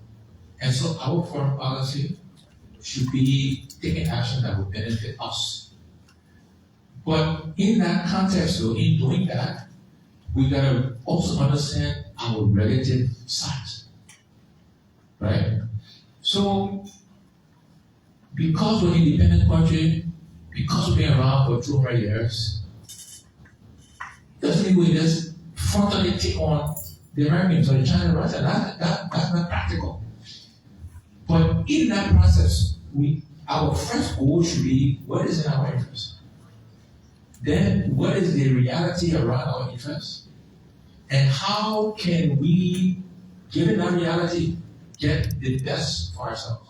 And so our foreign policy should be taking action that will benefit us. But in that context, though, in doing that, we gotta also understand our relative size. Right? So, because we're an independent country, because we've been around for 200 years, doesn't mean we just frontally take on the Americans or the China and Russia. That's not practical. But in that process, our first goal should be what is in our interest. Then what is the reality around our interest? And how can we, given that reality, get the best for ourselves?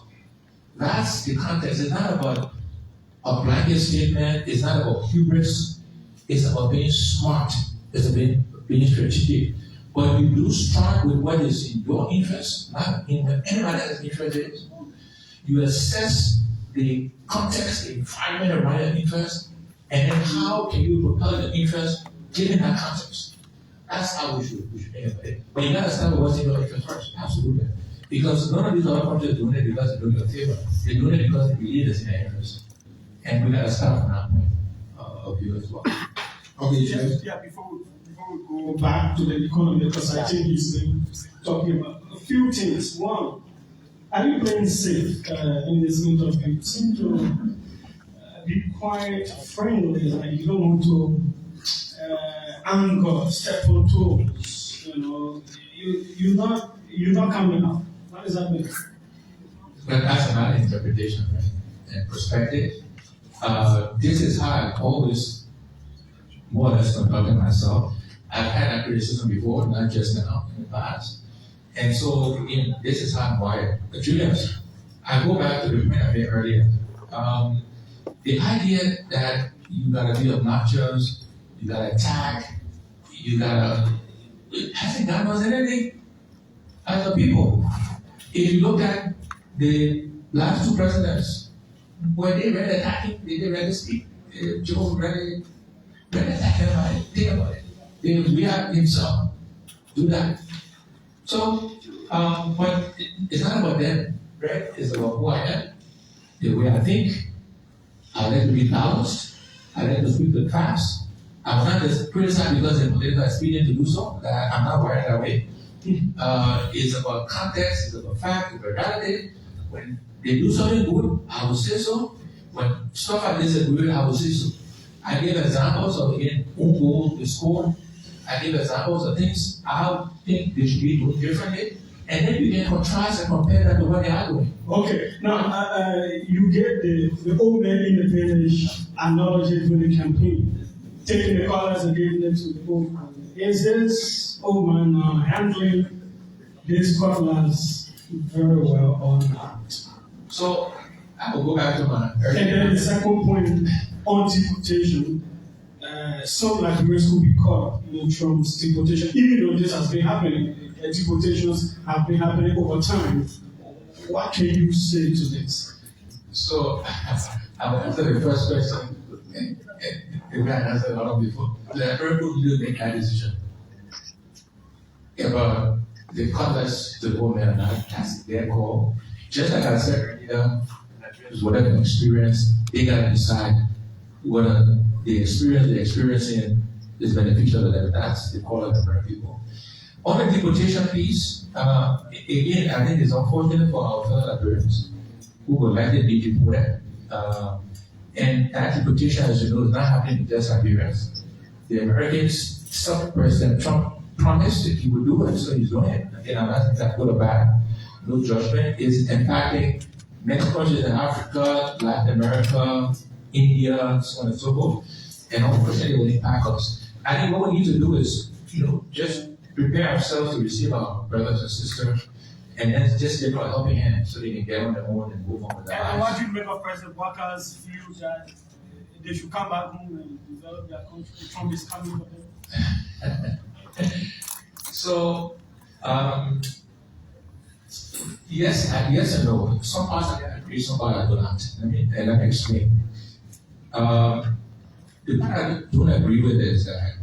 That's the context. It's not about a blanket statement. It's not about hubris. It's about being smart. It's about being strategic. But you do start with what is in your interest, not in what anybody else's interest is. You assess the context, the environment around your interest, and then how can you propel your interest given that context? That's how we should think about it. But you gotta start with what's in your interest first. Absolutely. Because none of these other countries are doing it because they're doing it in favor. They're doing it because they believe it's in their interest. And we gotta start from that point of view as well. Okay, Yeah, before we go back to the economy, because I think he's talking about a few things. One, are you playing safe in this interview? You seem to be quite friendly, like you don't want to anger, step on toes. You know, you're not coming out. What does that mean? But that's another interpretation, right? And perspective. This is how I've always more or less conducted myself. I've had that criticism before, not just now, in the past. And so, again, this is how I'm wired. But Julius, I go back to the point I made earlier. The idea that you gotta be obnoxious, you gotta attack, you gotta, hasn't God knows anything as a people. If you look at the last two presidents, were they really attacking? Did they really speak? Joe really attack everybody? Think about it. They react himself, do that. So, but it's not about them, right? It's about who I am, the way I think. I like to be balanced. I like to speak the facts. I'm not just criticized because it's political expedient to do so. I'm not wired that way. It's about context, it's about fact, it's about reality. When they do something good, I will say so. When stuff I disagree with, I will say so. I give examples of, again, who goal is scored. I give examples of things I think they should be doing differently. And then you can contrast and compare that to what they are doing. Okay, now you get the old man in the village analogy during the campaign, taking the colors and giving them to the old man. Is this old man handling these colors very well or not? So I will go back to my earlier. And then the second point on deportation. Some Liberians could be caught in Trump's deportation, even though this has been happening. Deportations have been happening over time. What can you say to this? So I will answer the first question. Maybe I answered a lot before. The Liberian people do make that decision about the context to the whole man or not. That's their call. Just like I said earlier, whatever experience, they gotta decide whether the experience they're experiencing is beneficial to them. That's the call of the American people. On the deportation piece, again, I think it's unfortunate for our fellow Liberians who would likely be deported. And that deportation, as you know, is not happening in just Liberians. The Americans, some President Trump promised that he would do it, so he's doing it. Again, I'm not saying that's good or bad. No judgment. Is impacting many countries in Africa, Latin America, India, so on and so forth. And unfortunately, it will impact us. I think what we need to do is, just prepare ourselves to receive our brothers and sisters, and then just give them a helping hand so they can get on their own and move on with their lives. And what do you make of President Walker's view that they should come back home and develop their country? Trump is coming for them. So, yes and no. Some parts I agree, some parts I do not. Let me explain. The part I don't agree with is that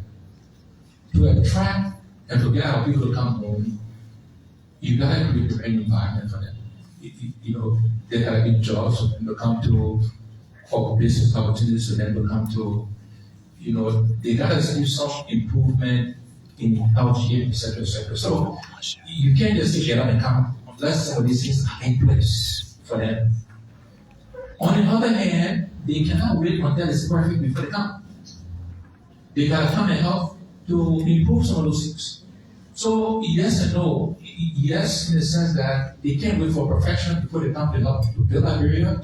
to attract and to get our people to come home, you gotta create an environment for them. There gotta be jobs for them to come to, or business opportunities for them to come to. They gotta see some improvement in healthcare, etc. So you can't just get up and come unless some of these things are in place for them. On the other hand, they cannot wait until it's perfect before they come. They gotta come and help to improve some of those things. So yes and no. Yes, in the sense that they can't wait for perfection before they come to help to build Liberia.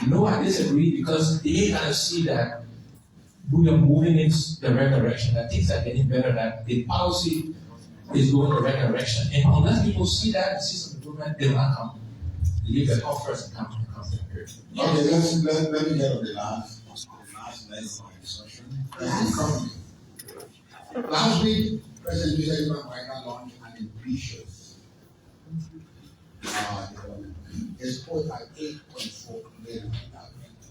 No, I disagree because they gotta see that we are moving in the right direction, that things are getting better, that the policy is going in the right direction. And unless people see that and see some improvement, they will not come. Leave it off first and come to Liberia. Okay, let me get on the last leg of my discussion. Last week, President President Biden launched an ambitious development is supposed by $8.4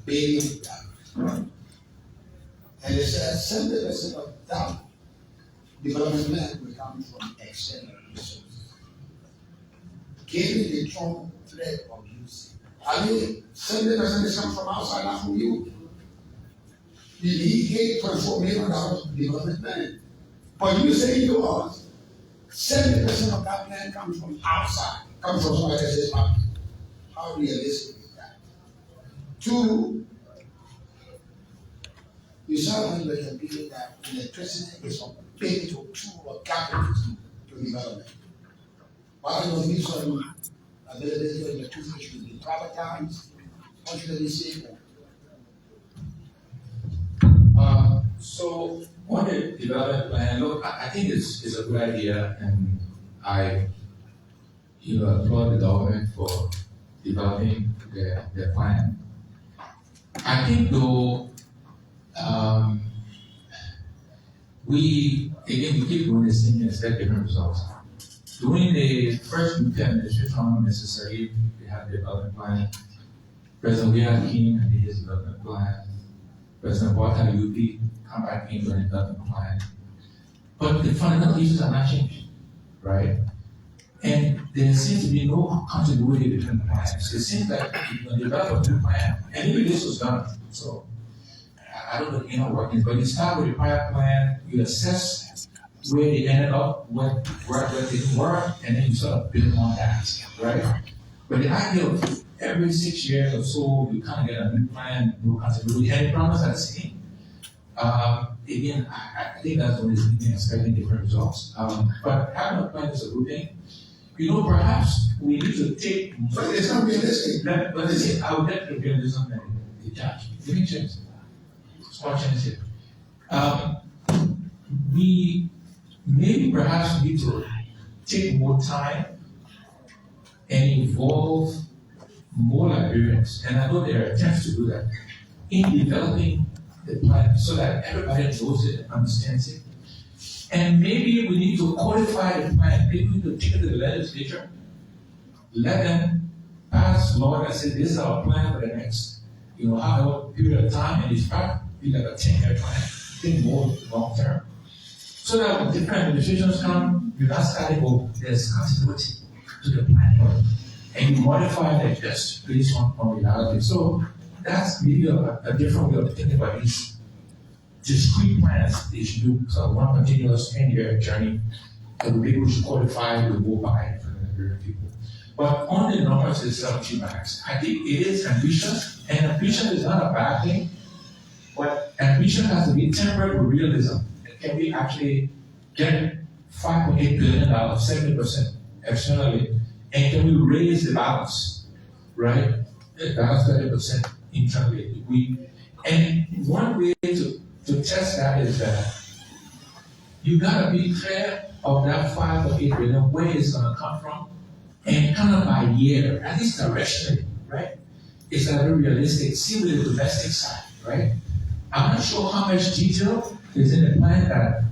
billion. And it says 70% of that development will come from external resources. Given the strong threat of use, I mean, 70% is coming from outside, not from you. You need $8.4 million development plan. But you say to us, 70% of that plan comes from outside, comes from somebody else's pocket. How realistic is that? Two, you saw when we were beginning that electricity is from big to capital to development. Why don't we some availability of electricity should be privatized? What should we say? So on the development plan, look, I think it's a good idea, and I applaud the government for developing their plan. I think though, we keep doing this thing and expect different results. During the first UK administration, not necessarily they had the development plan. President William King had his development plan. President Walter UP come back into the development plan. But the fundamental issues are not changing, right? And there seems to be no continuity between the plans. It seems like when you develop a new plan, and even this was done, so I don't know the inner workings, but you start with a prior plan, you assess where they ended up, what didn't work, and then you sort of build on that, right? But the idea of every 6 years or so, you kind of get a new plan, new continuity, and the problems are the same. Again, I think that's what is expecting different results. But having a plan is a good thing. Perhaps we need to take. But it's not realistic. But let's say I would get the realism and the judge. Give me a chance. Small chance here. We maybe perhaps need to take more time and involve more Liberians, and I know there are attempts to do that, in developing the plan so that everybody knows it and understands it. And maybe we need to codify the plan. Maybe we need to take it to the legislature, let them pass law that says this is our plan for the next, however period of time, and it's probably like a 10-year plan, think more long term. So that when different administrations come, you're not starting, there's continuity to the plan, and you modify that just based on reality. So that's maybe a different way of thinking about these discrete plans. They should do sort of one continuous 10-year journey that maybe we should codify with more buy-in from the Liberian people. But on the numbers itself, G-Max, I think it is ambitious, and ambition is not a bad thing, but ambition has to be tempered with realism. Can we actually get $5.8 billion, 70% externally, and can we raise the balance, right? The balance 30% internally. And one way to test that is that you gotta be clear of that 5.8 billion, where it's gonna come from, and kind of by year, at least directionally, right? It's a very realistic. See with the domestic side, right? I'm not sure how much detail is in the plan that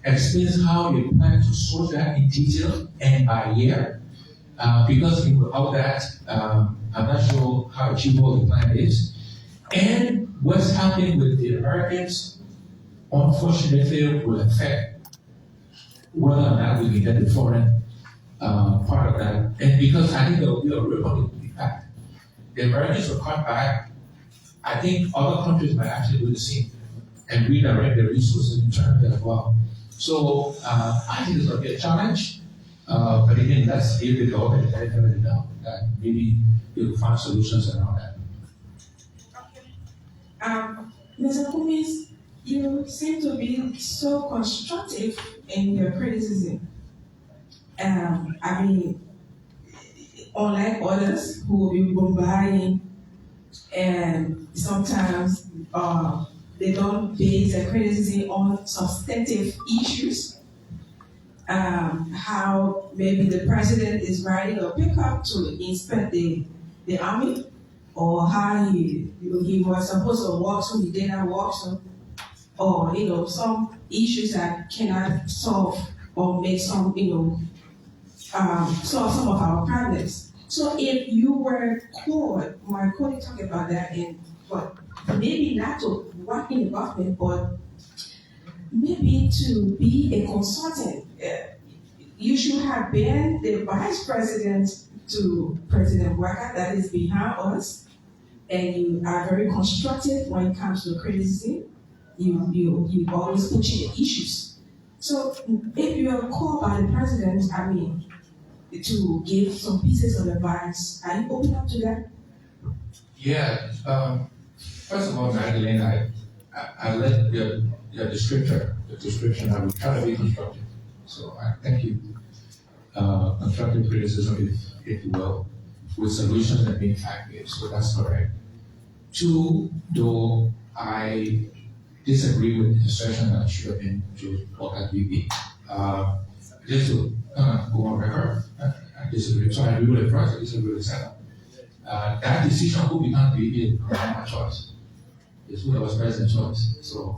explains how you plan to sort that in detail and by year. Because without that, I'm not sure how achievable the plan is. And what's happening with the Americans, unfortunately, will affect whether or not we can get the foreign part of that. And because I think there will be a ripple effect. The Americans will cut back. I think other countries might actually do the same and redirect their resources in terms as well. So I think it's going to be a challenge. But again, let's give the government the benefit of the doubt that maybe we'll find solutions around that. Mr. Cummings, you seem to be so constructive in your criticism. Unlike others who will be bombarding, and sometimes they don't base their criticism on substantive issues. How maybe the president is riding a pickup to inspect the army, or how he was supposed to walk, so he did not walk, so, or some issues that cannot solve or make some solve some of our problems. So if you were called, my colleague talked about that, and but maybe not to work in the government, but maybe to be a consultant. You should have been the vice president to President Waka that is behind us, and you are very constructive when it comes to criticism. You always pushing the issues. So if you are called by the president, I mean, to give some pieces of advice, are you open up to that? Yeah. First of all, Magdalene, I let your description. I will try to be constructive. So I thank you. Constructive criticism, if you will, with solutions that being fact-based. So that's correct. Two, though I disagree with the assertion that should have been to work at BP. Just to go on record, I disagree. So I agree with the first, I disagree with the second. That decision who becomes BP is not my choice. It's who was president's choice. So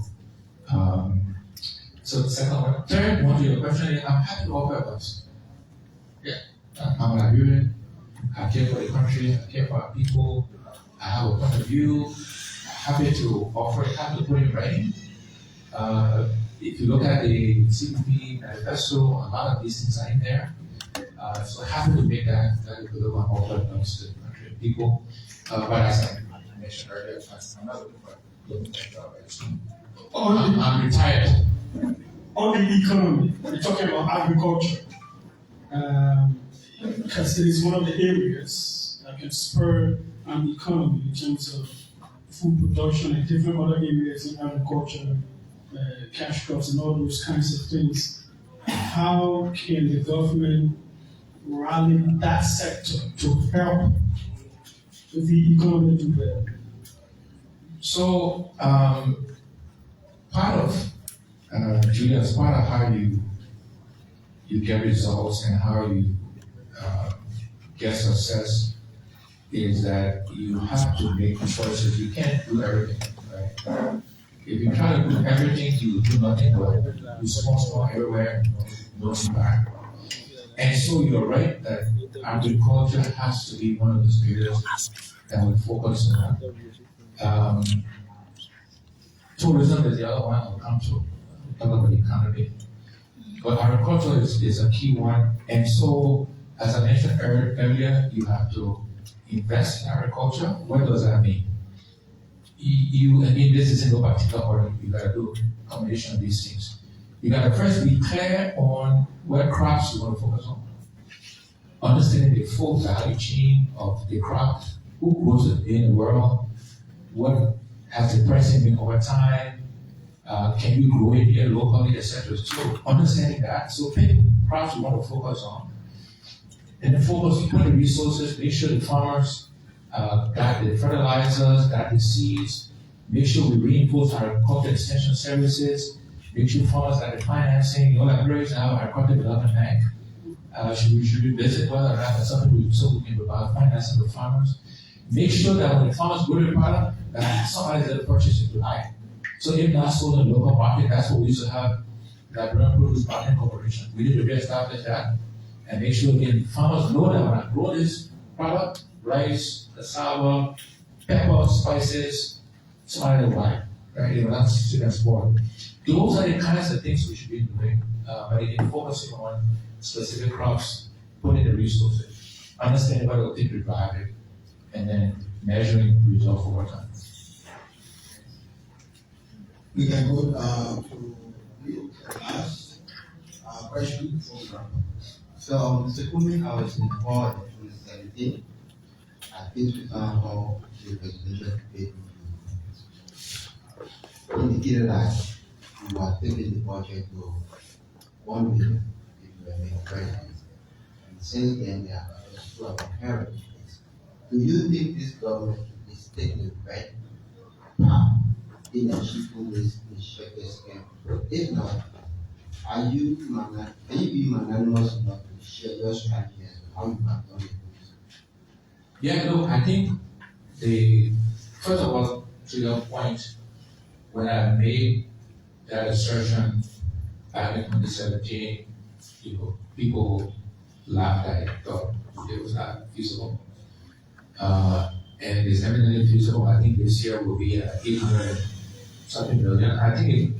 the second one. Third one to your question is I'm happy to offer advice. Yeah. I'm a Liberian. I care for the country, I care for our people, I have a point of view, happy to offer it, happy to put it in writing. If you look at the CPP manifesto, a lot of these things are in there. So happy to make that available and offer advice to the country and people. But as I mentioned earlier, I'm not looking for a job. I'm retired. On the economy, we're talking about agriculture. Because it is one of the areas that can spur an economy in terms of food production and different other areas in agriculture, cash crops and all those kinds of things. How can the government rally that sector to help the economy do better? So part of Julius, part of how you get results and how you get success is that you have to make choices. You can't do everything, right? If you try to do everything, you do nothing well. You small everywhere, no impact. And so you're right that agriculture has to be one of those areas that we focus on. Tourism is the other one I'll come to. Talk about the economy. But agriculture is a key one. And so, as I mentioned earlier, you have to invest in agriculture. What does that mean? This is in no particular order. You gotta do a combination of these things. You gotta first be clear on what crops you want to focus on. Understanding the full value chain of the crop, who grows it in the world, what has the pricing been over time, can you grow it here locally, etc. So understanding that, so pick crops you want to focus on. And then focus on the resources, make sure the farmers got the fertilizers, got the seeds, make sure we reinforce our agriculture extension services, make sure farmers got the financing. Your libraries have our agriculture development bank. Should we visit whether or not that's something so we can provide financing to farmers. Make sure that when the farmers grow their product, that somebody's going to purchase it to buy. So if not sold in the local market, that's what we used to have, the Liberian Produce Marketing Corporation. We need to reestablish that and make sure again farmers know that when I grow this product, rice, cassava, pepper, spices, somebody will buy, right? They will not sit and spoil. Those are the kinds of things we should be doing, but again, focusing on specific crops, putting the resources, understanding what it will take to drive it, and then measuring results over time. We can go to the last question. So, Mr. Cummings, I was informed in 2017, at this how the presidential debate indicated that you are taking the budget to 1 million if you were made president. And since then, they are also comparing things. Do you think this government is taking the right path in achieving this shortest scheme? If not, can you be magnanimous enough to share your strategy as to how you have done it? Yeah, no, I think first of all, to your point, when I made that assertion back in 2017, people laughed at it, thought it was not feasible. And it's eminently feasible. I think this year will be 800 something million. I think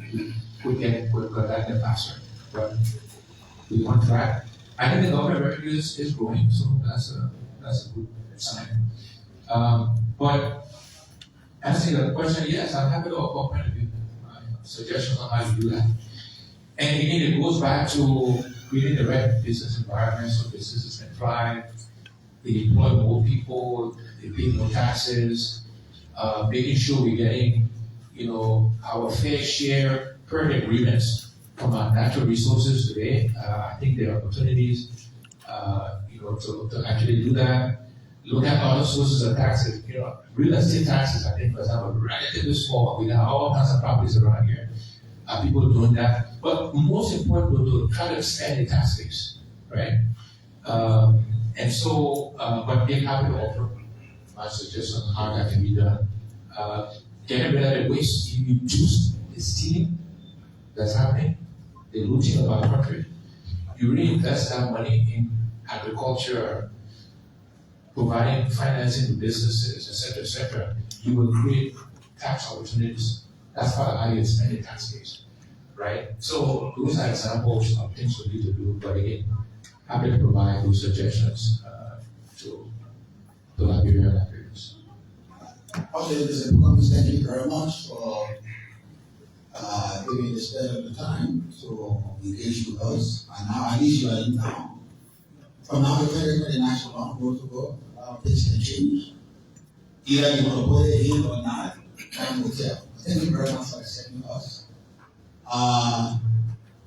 we've got that faster, but we want track. I think the government revenue is growing, so that's a good sign. But answering the question, yes, I'm happy to offer point of view, suggestions on how to do that. And again, it goes back to creating the right business environment so businesses can thrive. They employ more people, they pay more taxes, making sure we're getting, our fair share per the agreements from our natural resources today. I think there are opportunities, to actually do that. Look at other sources of taxes. Real estate taxes, I think, for example, relatively small. We have all kinds of properties around here. People doing that. But most important, to try to expand the tax base, right? And so, but they have to offer my suggestion on how that can be done. Getting rid of the waste, you reduce the stealing that's happening, the looting of our country. You really invest that money in agriculture, providing financing to businesses, etc., you will create tax opportunities. That's part of how you expand the tax base, right? So those are examples of things we need to do. But again, happy to provide those suggestions to Liberia and Liberians. Okay, Mr. Cummings, thank you very much for giving the spare of the time to engage with us. And now, at least you are in now. From now, the national law protocol, things can change. Either you want to put it in or not, time will tell. Thank you very much for accepting us.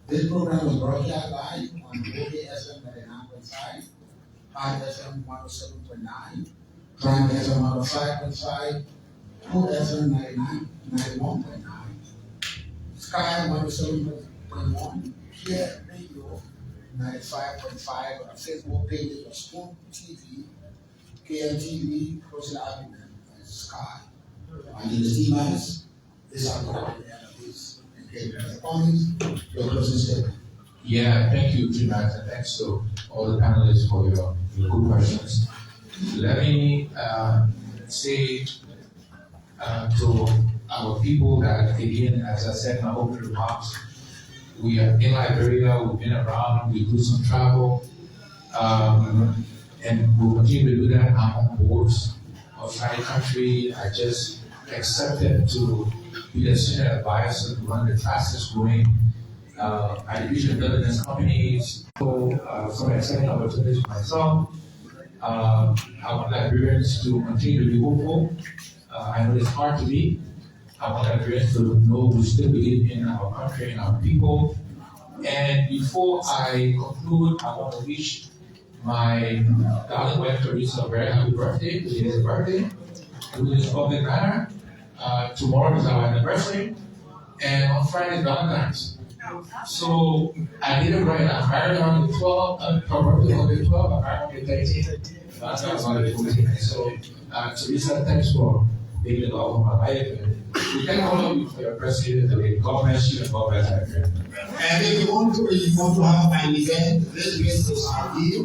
This program was broadcast live on OKSM 99.5, High SM 107.9, Prime SM 105.5, 2SM 91.9, Sky 107.1, Here Radio 95.5, our Facebook pages of Spoon TV, KLTV, Closing Argument, and Sky. And the emails, this is our end of this. Mr. Cummings, your closing statement. Yeah, thank you, Jim, and thanks to all the panelists for your good questions. Let me say to our people that, again, as I said in my opening remarks, we are in Liberia, we've been around, we do some travel, and we'll continue to do that. I'm on boards outside the country. I just accepted to be a senior advisor to one of the fastest growing artificial intelligence companies. So, some exciting opportunities for myself. I want Liberians to continue to be hopeful. I know it's hard to be. I want Liberians to know we still believe in our country and our people. And before I conclude, I want to wish my darling wife Teresa a very happy birthday. Today is her birthday. Do this public manner. Tomorrow is our anniversary, and on Friday is Valentine's. So I did it right. I married on the 12th, probably on the 12th, I married on the 13th, Valentine's on the 14th. So Teresa, thanks for being the love of my life. And we thank all of you for your presence today. God bless you and God bless Nigeria. And if you want to have an event, this is our deal.